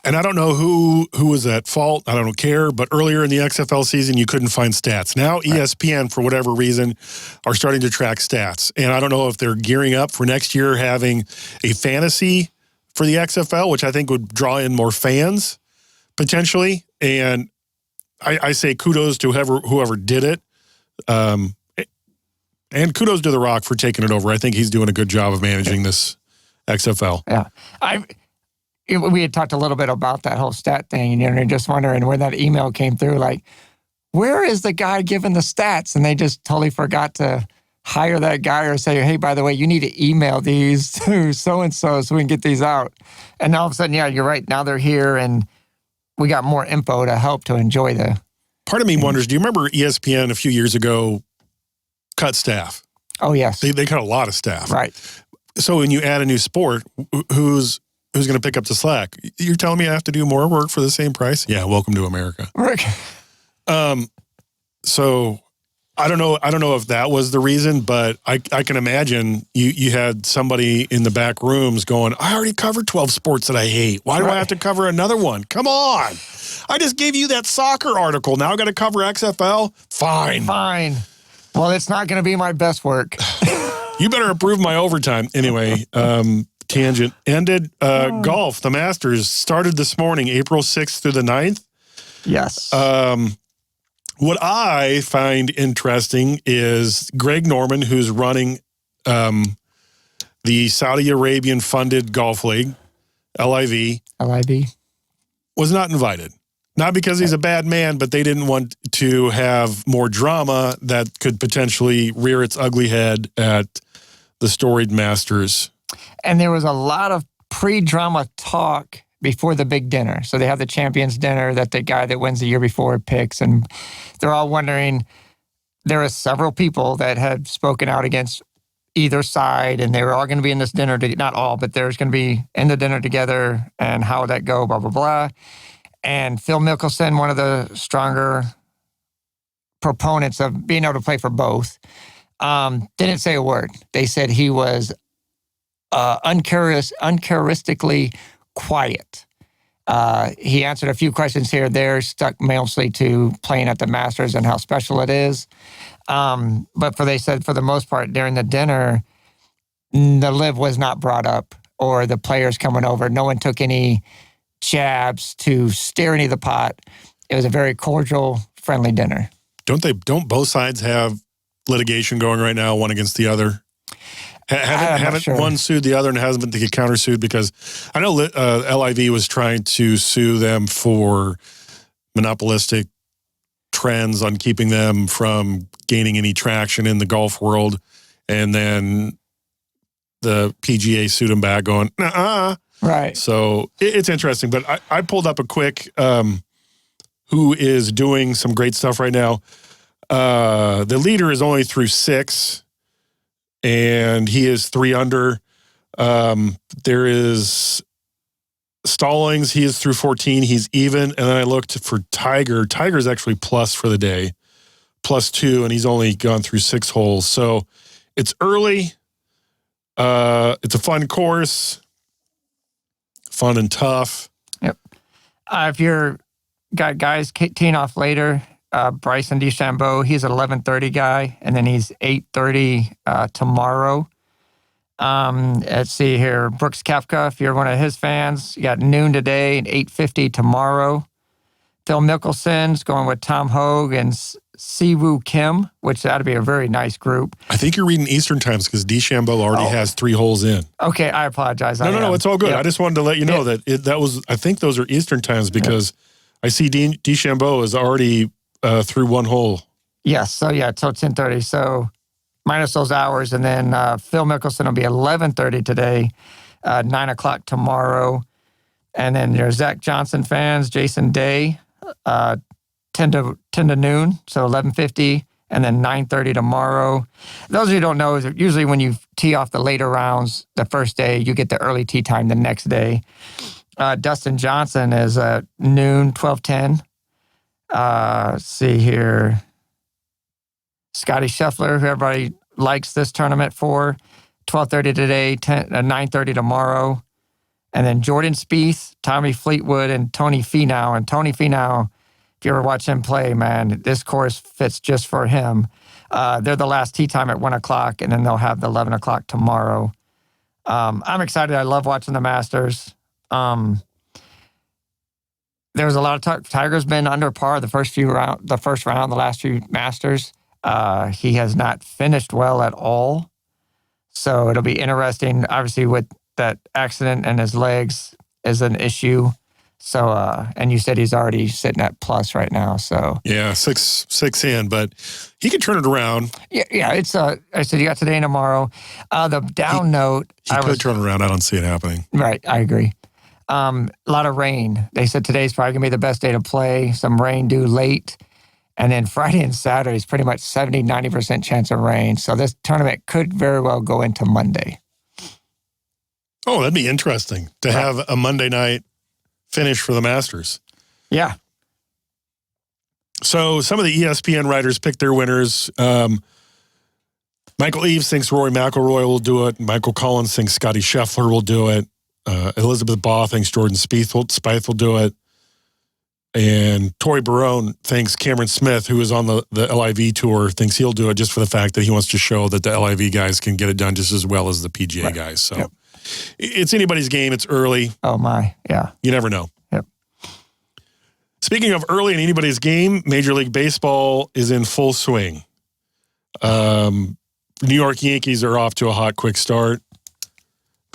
And I don't know who was at fault. I don't care. But earlier in the XFL season, you couldn't find stats. Now ESPN, for whatever reason, are starting to track stats. And I don't know if they're gearing up for next year having a fantasy for the XFL, which I think would draw in more fans potentially. And I say kudos to whoever did it. And kudos to The Rock for taking it over. I think he's doing a good job of managing this XFL. Yeah. We had talked a little bit about that whole stat thing, and you're just wondering where that email came through. Like, where is the guy giving the stats? And they just totally forgot to hire that guy or say, hey, by the way, you need to email these to so-and-so so we can get these out. And all of a sudden, yeah, you're right. Now they're here, and we got more info to help to enjoy the... Part of me wonders, do you remember ESPN a few years ago cut staff? Oh, yes. They cut a lot of staff. Right. So when you add a new sport, who's going to pick up the slack? You're telling me I have to do more work for the same price? Yeah, welcome to America. Right. So I don't know if that was the reason, but I can imagine you had somebody in the back rooms going, I already covered 12 sports that I hate. Why do I have to cover another one? Come on. I just gave you that soccer article. Now I got to cover XFL? Fine. Well, it's not going to be my best work. You better approve my overtime. Anyway, tangent ended. Golf, the Masters, started this morning, April 6th through the 9th. Yes. What I find interesting is Greg Norman, who's running the Saudi Arabian-funded golf league, LIV, was not invited. Not because he's a bad man, but they didn't want to have more drama that could potentially rear its ugly head at the storied Masters. And there was a lot of pre-drama talk before the big dinner. So they have the champions dinner that the guy that wins the year before picks, and they're all wondering, there are several people that had spoken out against either side, and they were all going to be in this dinner, not all, but there's going to be in the dinner together, and how would that go, blah, blah, blah. And Phil Mickelson, one of the stronger proponents of being able to play for both, didn't say a word. They said he was uncharacteristically quiet. He answered a few questions here or there, stuck mostly to playing at the Masters and how special it is. But they said for the most part during the dinner, the LIV was not brought up, or the players coming over. No one took any jabs to stir any of the pot. It was a very cordial, friendly dinner. Don't both sides have litigation going right now, one against the other? Haven't one sued the other and hasn't been countersued? Because I know LIV was trying to sue them for monopolistic trends on keeping them from gaining any traction in the golf world. And then the PGA sued them back going, nuh-uh. Right. So it's interesting. But I pulled up a quick who is doing some great stuff right now. The leader is only through 6. And he is 3 under. There is Stallings. He is through 14. He's even. And then I looked for Tiger. Tiger's actually plus for the day, +2, and he's only gone through 6 holes. So it's early. It's a fun course. Fun and tough. Yep. If you're got guys teeing off later, Bryson DeChambeau, he's an 11:30 guy, and then he's 8:30 tomorrow. Let's see here. Brooks Koepka, if you're one of his fans, you got noon today and 8:50 tomorrow. Phil Mickelson's going with Tom Hogue and Siwoo Kim, which that'd be a very nice group. I think you're reading Eastern times because DeChambeau already has 3 holes in. Okay, I apologize. No, it's all good. Yep. I just wanted to let you know that was. I think those are Eastern times because I see DeChambeau is already through 1 hole. Yes, so till 10:30. So minus those hours, and then Phil Mickelson will be 11:30 today, 9 o'clock tomorrow, and then there's Zach Johnson fans, Jason Day, 10 to noon, so 11:50, and then 9:30 tomorrow. Those of you who don't know, is usually when you tee off the later rounds the first day, you get the early tee time the next day. Dustin Johnson is at noon, 12:10. Let's see here. Scotty Scheffler, who everybody likes this tournament for, 12:30 today, 9:30 tomorrow. And then Jordan Spieth, Tommy Fleetwood, and Tony Finau. And Tony Finau, if you ever watch him play, man, this course fits just for him. They're the last tee time at 1 o'clock, and then they'll have the 11 o'clock tomorrow. I'm excited. I love watching the Masters. There was a lot of talk. Tiger's been under par the first round, the last few Masters. He has not finished well at all. So it'll be interesting. Obviously, with that accident and his legs is an issue. So, and you said he's already sitting at plus right now. So yeah, six in, but he can turn it around. Yeah. It's I said you got today and tomorrow. The down note, he could turn it around. I don't see it happening. Right, I agree. A lot of rain. They said today's probably gonna be the best day to play. Some rain due late. And then Friday and Saturday is pretty much 70-90% chance of rain. So this tournament could very well go into Monday. Oh, that'd be interesting to have a Monday night finish for the Masters. Yeah. So some of the ESPN writers picked their winners. Michael Eaves thinks Rory McIlroy will do it. Michael Collins thinks Scotty Scheffler will do it. Elizabeth Baugh thinks Jordan Spieth will do it. And Tori Barone thinks Cameron Smith, who is on the LIV tour, thinks he'll do it just for the fact that he wants to show that the LIV guys can get it done just as well as the PGA guys. So it's anybody's game. It's early. Oh, my. Yeah. You never know. Yep. Speaking of early in anybody's game, Major League Baseball is in full swing. New York Yankees are off to a hot, quick start.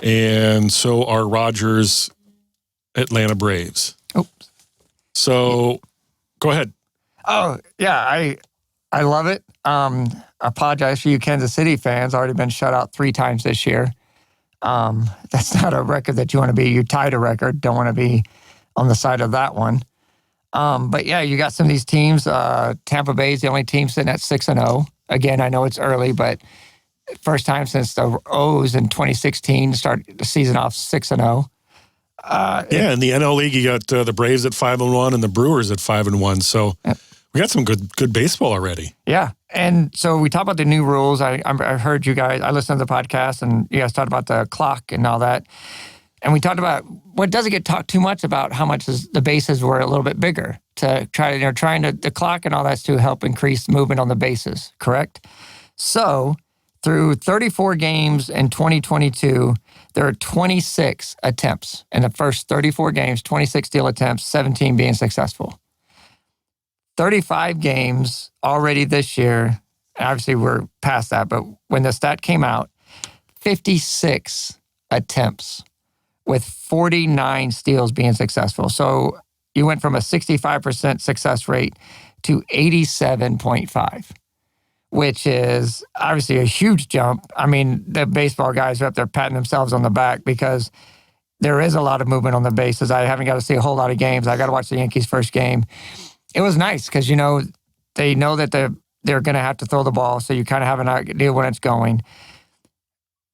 And so are Rogers' Atlanta Braves. Oops. So go ahead. Oh, yeah. I love it. I apologize for you Kansas City fans. Already been shut out 3 times this year. That's not a record that you want to be. You tied a record. Don't want to be on the side of that one. But yeah, you got some of these teams. Tampa Bay is the only team sitting at 6-0. Again, I know it's early, but first time since the O's in 2016 to start the season off 6-0. In the NL League, you got the Braves at 5-1 and the Brewers at 5-1. So we got some good baseball already. Yeah. And so we talked about the new rules. I heard you guys, I listened to the podcast and you guys talked about the clock and all that. And we talked about what doesn't get talked too much about how much the bases were a little bit bigger to trying to, the clock and all that's to help increase movement on the bases, correct? So through 34 games in 2022, there are 26 attempts. In the first 34 games, 26 steal attempts, 17 being successful. 35 games already this year. Obviously, we're past that, but when the stat came out, 56 attempts with 49 steals being successful. So you went from a 65% success rate to 87.5, which is obviously a huge jump. I mean, the baseball guys are up there patting themselves on the back because there is a lot of movement on the bases. I haven't got to see a whole lot of games. I got to watch the Yankees' first game. It was nice because, they know that they're going to have to throw the ball, so you kind of have an idea when it's going.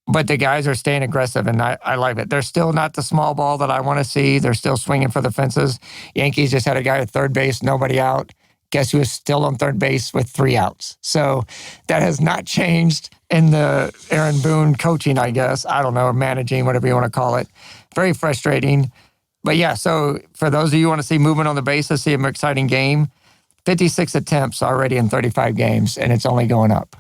But the guys are staying aggressive, and I like it. They're still not the small ball that I want to see. They're still swinging for the fences. Yankees just had a guy at third base, nobody out. Guess who is still on third base with 3 outs? So that has not changed in the Aaron Boone coaching, I guess. I don't know, managing, whatever you want to call it. Very frustrating. But yeah, so for those of you who want to see movement on the bases, see an exciting game, 56 attempts already in 35 games, and it's only going up.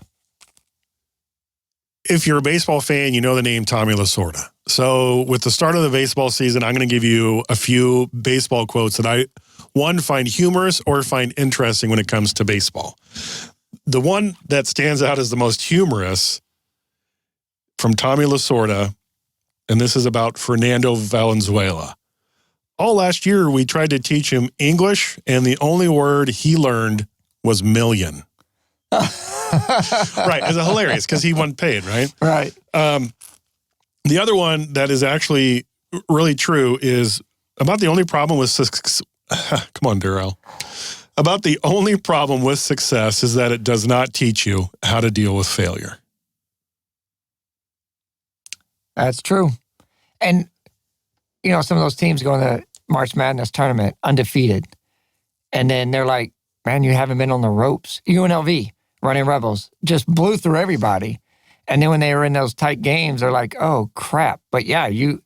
If you're a baseball fan, you know the name Tommy Lasorda. So with the start of the baseball season, I'm going to give you a few baseball quotes that I, one, find humorous or find interesting when it comes to baseball. The one that stands out as the most humorous from Tommy Lasorda, and this is about Fernando Valenzuela. All last year, we tried to teach him English, and the only word he learned was million. Right. It's hilarious because he wasn't paid, right? Right. The other one that is actually really true is about the only problem with come on, Darrell. About the only problem with success is that it does not teach you how to deal with failure. That's true. And, some of those teams go in the March Madness tournament undefeated. And then they're like, man, you haven't been on the ropes. UNLV, Running Rebels, just blew through everybody. And then when they were in those tight games, they're like, oh, crap. But yeah, you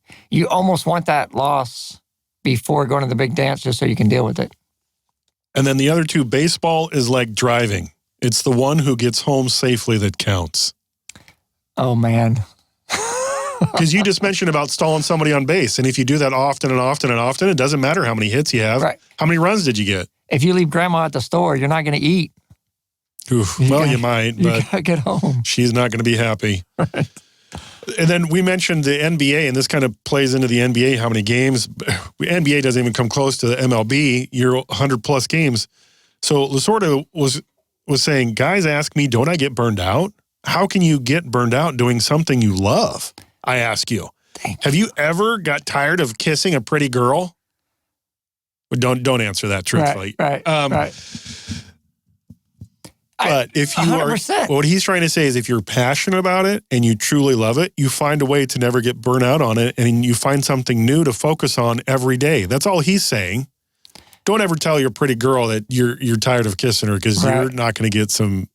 almost want that loss before going to the big dance just so you can deal with it. And then the other two, baseball is like driving. It's the one who gets home safely that counts. Oh, man. Because you just mentioned about stalling somebody on base. And if you do that often and often and often, it doesn't matter how many hits you have. Right. How many runs did you get? If you leave grandma at the store, you're not going to eat. Oof, you might, but you gotta get home. She's not going to be happy. Right. And then we mentioned the NBA, and this kind of plays into the NBA, how many games. NBA doesn't even come close to the MLB, your 100-plus games. So Lasorda was saying, guys ask me, don't I get burned out? How can you get burned out doing something you love? I ask you. Have you ever got tired of kissing a pretty girl? Don't answer that truthfully. Right. But if you 100%. what he's trying to say is if you're passionate about it and you truly love it, you find a way to never get burnt out on it, and you find something new to focus on every day. That's all he's saying. Don't ever tell your pretty girl that you're tired of kissing her, because you're not going to get some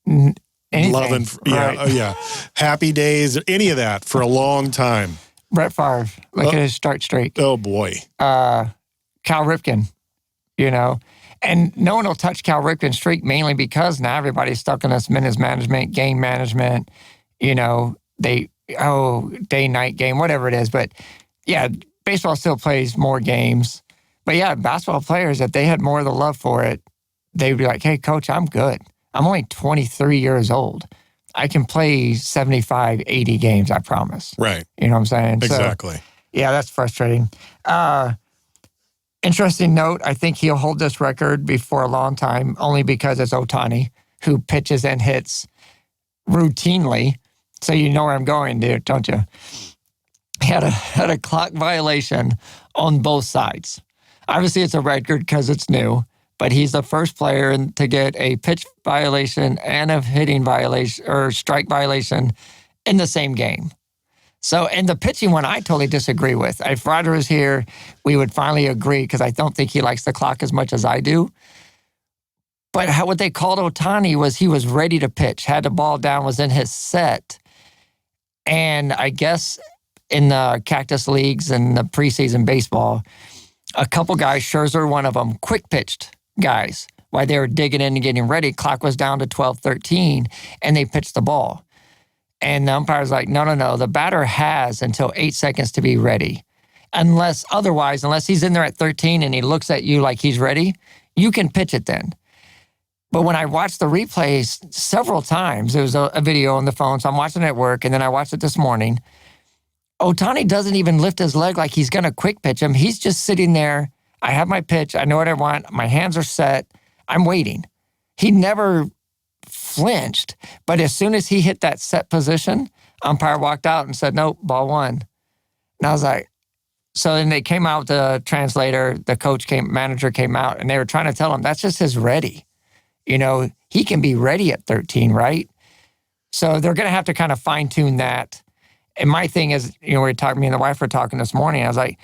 love and happy days, any of that for a long time. Brett Favre, look at his start streak. Oh boy. Cal Ripken, and no one will touch Cal Ripken's streak mainly because now everybody's stuck in this minutes management, game management. They day-night game, whatever it is. But yeah, baseball still plays more games. But yeah, basketball players, if they had more of the love for it, they'd be like, hey, coach, I'm good. I'm only 23 years old. I can play 75, 80 games, I promise. Right. You know what I'm saying? Exactly. So, yeah, that's frustrating. Interesting note, I think he'll hold this record before a long time, only because it's Ohtani, who pitches and hits routinely. So you know where I'm going, dude, don't you? Had a clock violation on both sides. Obviously, it's a record because it's new, but he's the first player to get a pitch violation and a hitting violation or strike violation in the same game. So, and the pitching one, I totally disagree with. If Roger was here, we would finally agree because I don't think he likes the clock as much as I do. But what they called Ohtani was he was ready to pitch, had the ball down, was in his set. And I guess in the cactus leagues and the preseason baseball, a couple guys, Scherzer, one of them, quick pitched guys while they were digging in and getting ready. Clock was down to 12-13, and they pitched the ball. And the umpire's like, no, the batter has until 8 seconds to be ready. Unless he's in there at 13 and he looks at you like he's ready, you can pitch it then. But when I watched the replays several times, there was a video on the phone, so I'm watching it at work, and then I watched it this morning. Ohtani doesn't even lift his leg like he's going to quick pitch him. He's just sitting there. I have my pitch. I know what I want. My hands are set. I'm waiting. He never flinched, but as soon as he hit that set position, umpire walked out and said, nope, ball one. And I was like, so then they came out, the translator, manager came out, and they were trying to tell him that's just his ready. You know, he can be ready at 13, right? So they're going to have to kind of fine tune that. And my thing is, me and the wife were talking this morning. I was like,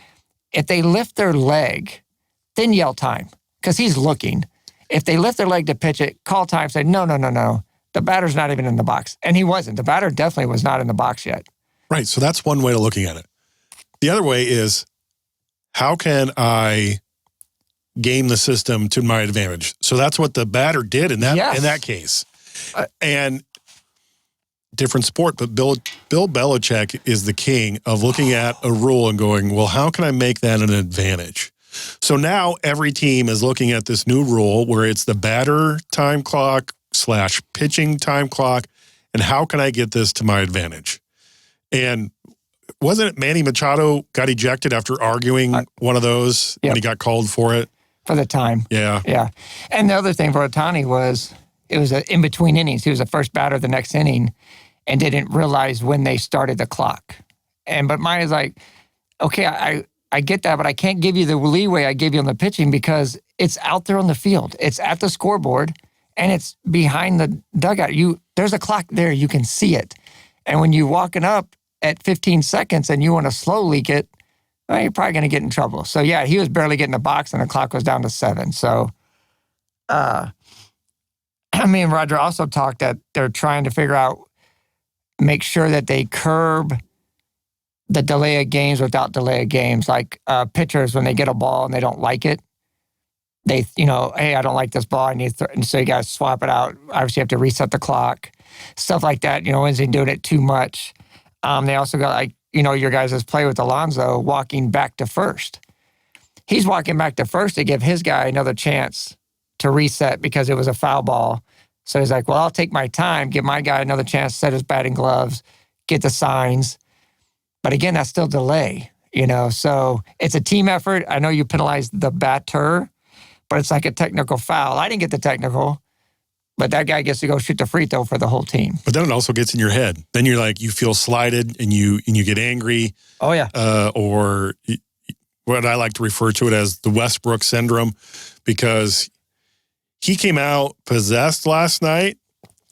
if they lift their leg, then yell time because he's looking. If they lift their leg to pitch it, call time, say, no. The batter's not even in the box. And he wasn't. The batter definitely was not in the box yet. Right. So that's one way of looking at it. The other way is, how can I game the system to my advantage? So that's what the batter did in that case. And different sport, but Bill Belichick is the king of looking at a rule and going, well, how can I make that an advantage? So now every team is looking at this new rule where it's the batter time clock / pitching time clock, and how can I get this to my advantage? And wasn't it Manny Machado got ejected after arguing one of those when he got called for it? For the time. Yeah. Yeah. And the other thing for Ohtani was it was in between innings. He was the first batter the next inning and didn't realize when they started the clock. But mine is like, okay, I get that, but I can't give you the leeway I gave you on the pitching because it's out there on the field. It's at the scoreboard, and it's behind the dugout. There's a clock there. You can see it. And when you're walking up at 15 seconds and you want to slow leak it, well, you're probably going to get in trouble. So, yeah, he was barely getting the box, and the clock was down to 7. So, me and Roger also talked that they're trying to make sure that they curb the delay of games without delay of games. Like pitchers, when they get a ball and they don't like it, they, hey, I don't like this ball. And so you got to swap it out. Obviously, you have to reset the clock, stuff like that. When they're doing it too much. They also got your guys' play with Alonso walking back to first. He's walking back to first to give his guy another chance to reset because it was a foul ball. So he's like, well, I'll take my time, give my guy another chance to set his batting gloves, get the signs. But again, that's still delay, So it's a team effort. I know you penalized the batter, but it's like a technical foul. I didn't get the technical, but that guy gets to go shoot the free throw for the whole team. But then it also gets in your head. Then you're like, you feel slighted and you get angry. Oh, yeah. Or what I like to refer to it as the Westbrook syndrome, because he came out possessed last night,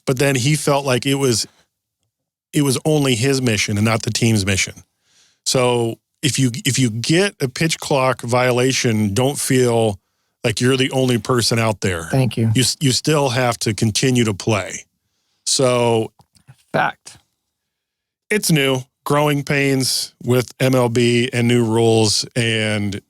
but then he felt like it was only his mission and not the team's mission. So if you get a pitch clock violation, don't feel like you're the only person out there. Thank you. You still have to continue to play. So fact. It's new. Growing pains with MLB and new rules, and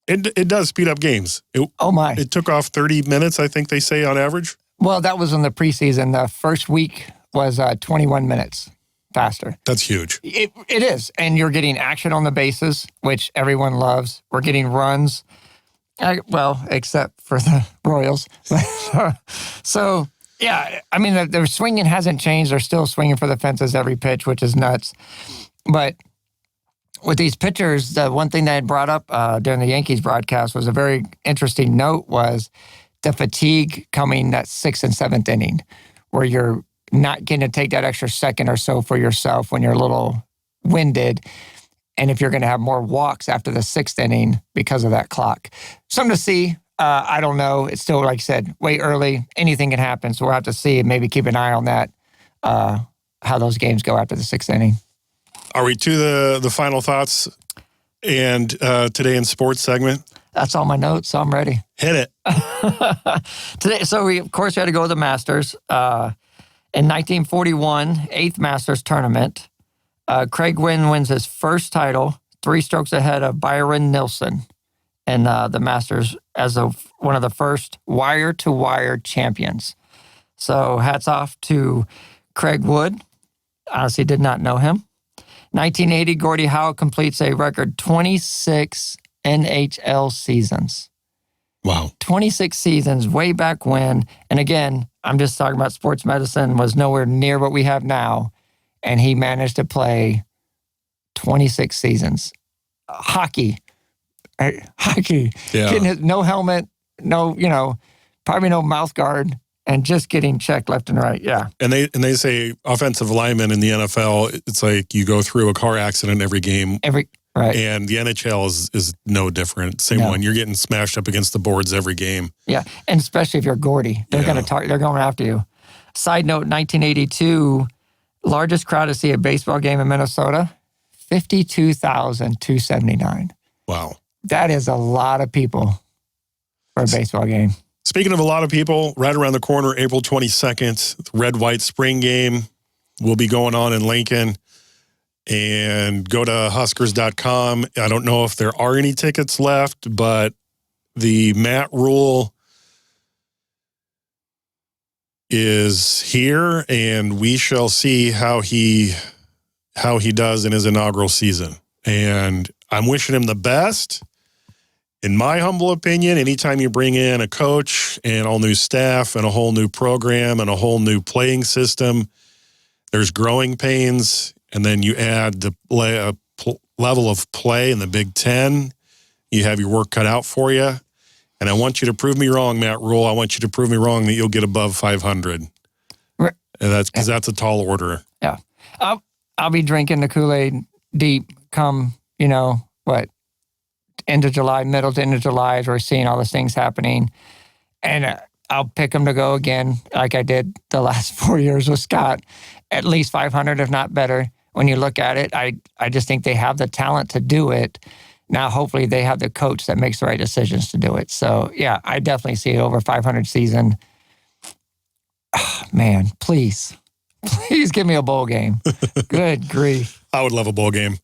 it does speed up games. It took off 30 minutes, I think they say, on average. Well, that was in the preseason. The first week was 21 minutes faster. That's huge. It is. And you're getting action on the bases, which everyone loves. We're getting runs. Well, except for the Royals. So, yeah, I mean, their swinging hasn't changed. They're still swinging for the fences every pitch, which is nuts. But with these pitchers, the one thing they had brought up during the Yankees broadcast was a very interesting note was the fatigue coming that 6th and 7th inning, where you're not getting to take that extra second or so for yourself when you're a little winded. And if you're going to have more walks after the 6th inning because of that clock. Something to see. I don't know. It's still, like I said, way early. Anything can happen. So we'll have to see and maybe keep an eye on that, how those games go after the 6th inning. Are we to the final thoughts and today in sports segment? That's all my notes, so I'm ready. Hit it. Today, so we, of course, had to go to the Masters. In 1941, 8th Masters tournament, Craig Wynn wins his first title, 3 strokes ahead of Byron Nelson in the Masters as one of the first wire-to-wire champions. So hats off to Craig Wood. Honestly, did not know him. 1980, Gordie Howe completes a record 26 NHL seasons. Wow. 26 seasons way back when. And again, I'm just talking about sports medicine was nowhere near what we have now. And he managed to play 26 seasons. Hockey. Yeah. Getting no helmet, probably no mouth guard, and just getting checked left and right. Yeah. And they say offensive linemen in the NFL, it's like you go through a car accident every game. Right. And the NHL is no different. Same one. You're getting smashed up against the boards every game. Yeah. And especially if you're Gordie. They're going after you. Side note, 1982, largest crowd to see a baseball game in Minnesota, 52,279. Wow. That is a lot of people for a baseball game. Speaking of a lot of people, right around the corner, April 22nd, red-white spring game will be going on in Lincoln. And go to Huskers.com. I don't know if there are any tickets left, but the Matt Rule is here, and we shall see how he does in his inaugural season. And I'm wishing him the best. In my humble opinion, anytime you bring in a coach and all new staff and a whole new program and a whole new playing system, there's growing pains. And then you add the level of play in the Big Ten. You have your work cut out for you. And I want you to prove me wrong, Matt Rule. I want you to prove me wrong that you'll get above 500. Right. And that's because that's a tall order. Yeah. I'll be drinking the Kool-Aid deep come, end of July, middle to end of July as we're seeing all these things happening. And I'll pick them to go again like I did the last 4 years with Scott. At least 500, if not better. When you look at it, I just think they have the talent to do it. Now, hopefully, they have the coach that makes the right decisions to do it. So, yeah, I definitely see over 500 season. Oh, man, please give me a bowl game. Good grief. I would love a bowl game.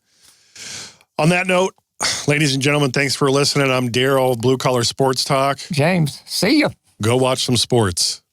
On that note, ladies and gentlemen, thanks for listening. I'm Daryl, Blue Collar Sports Talk. James, see you. Go watch some sports.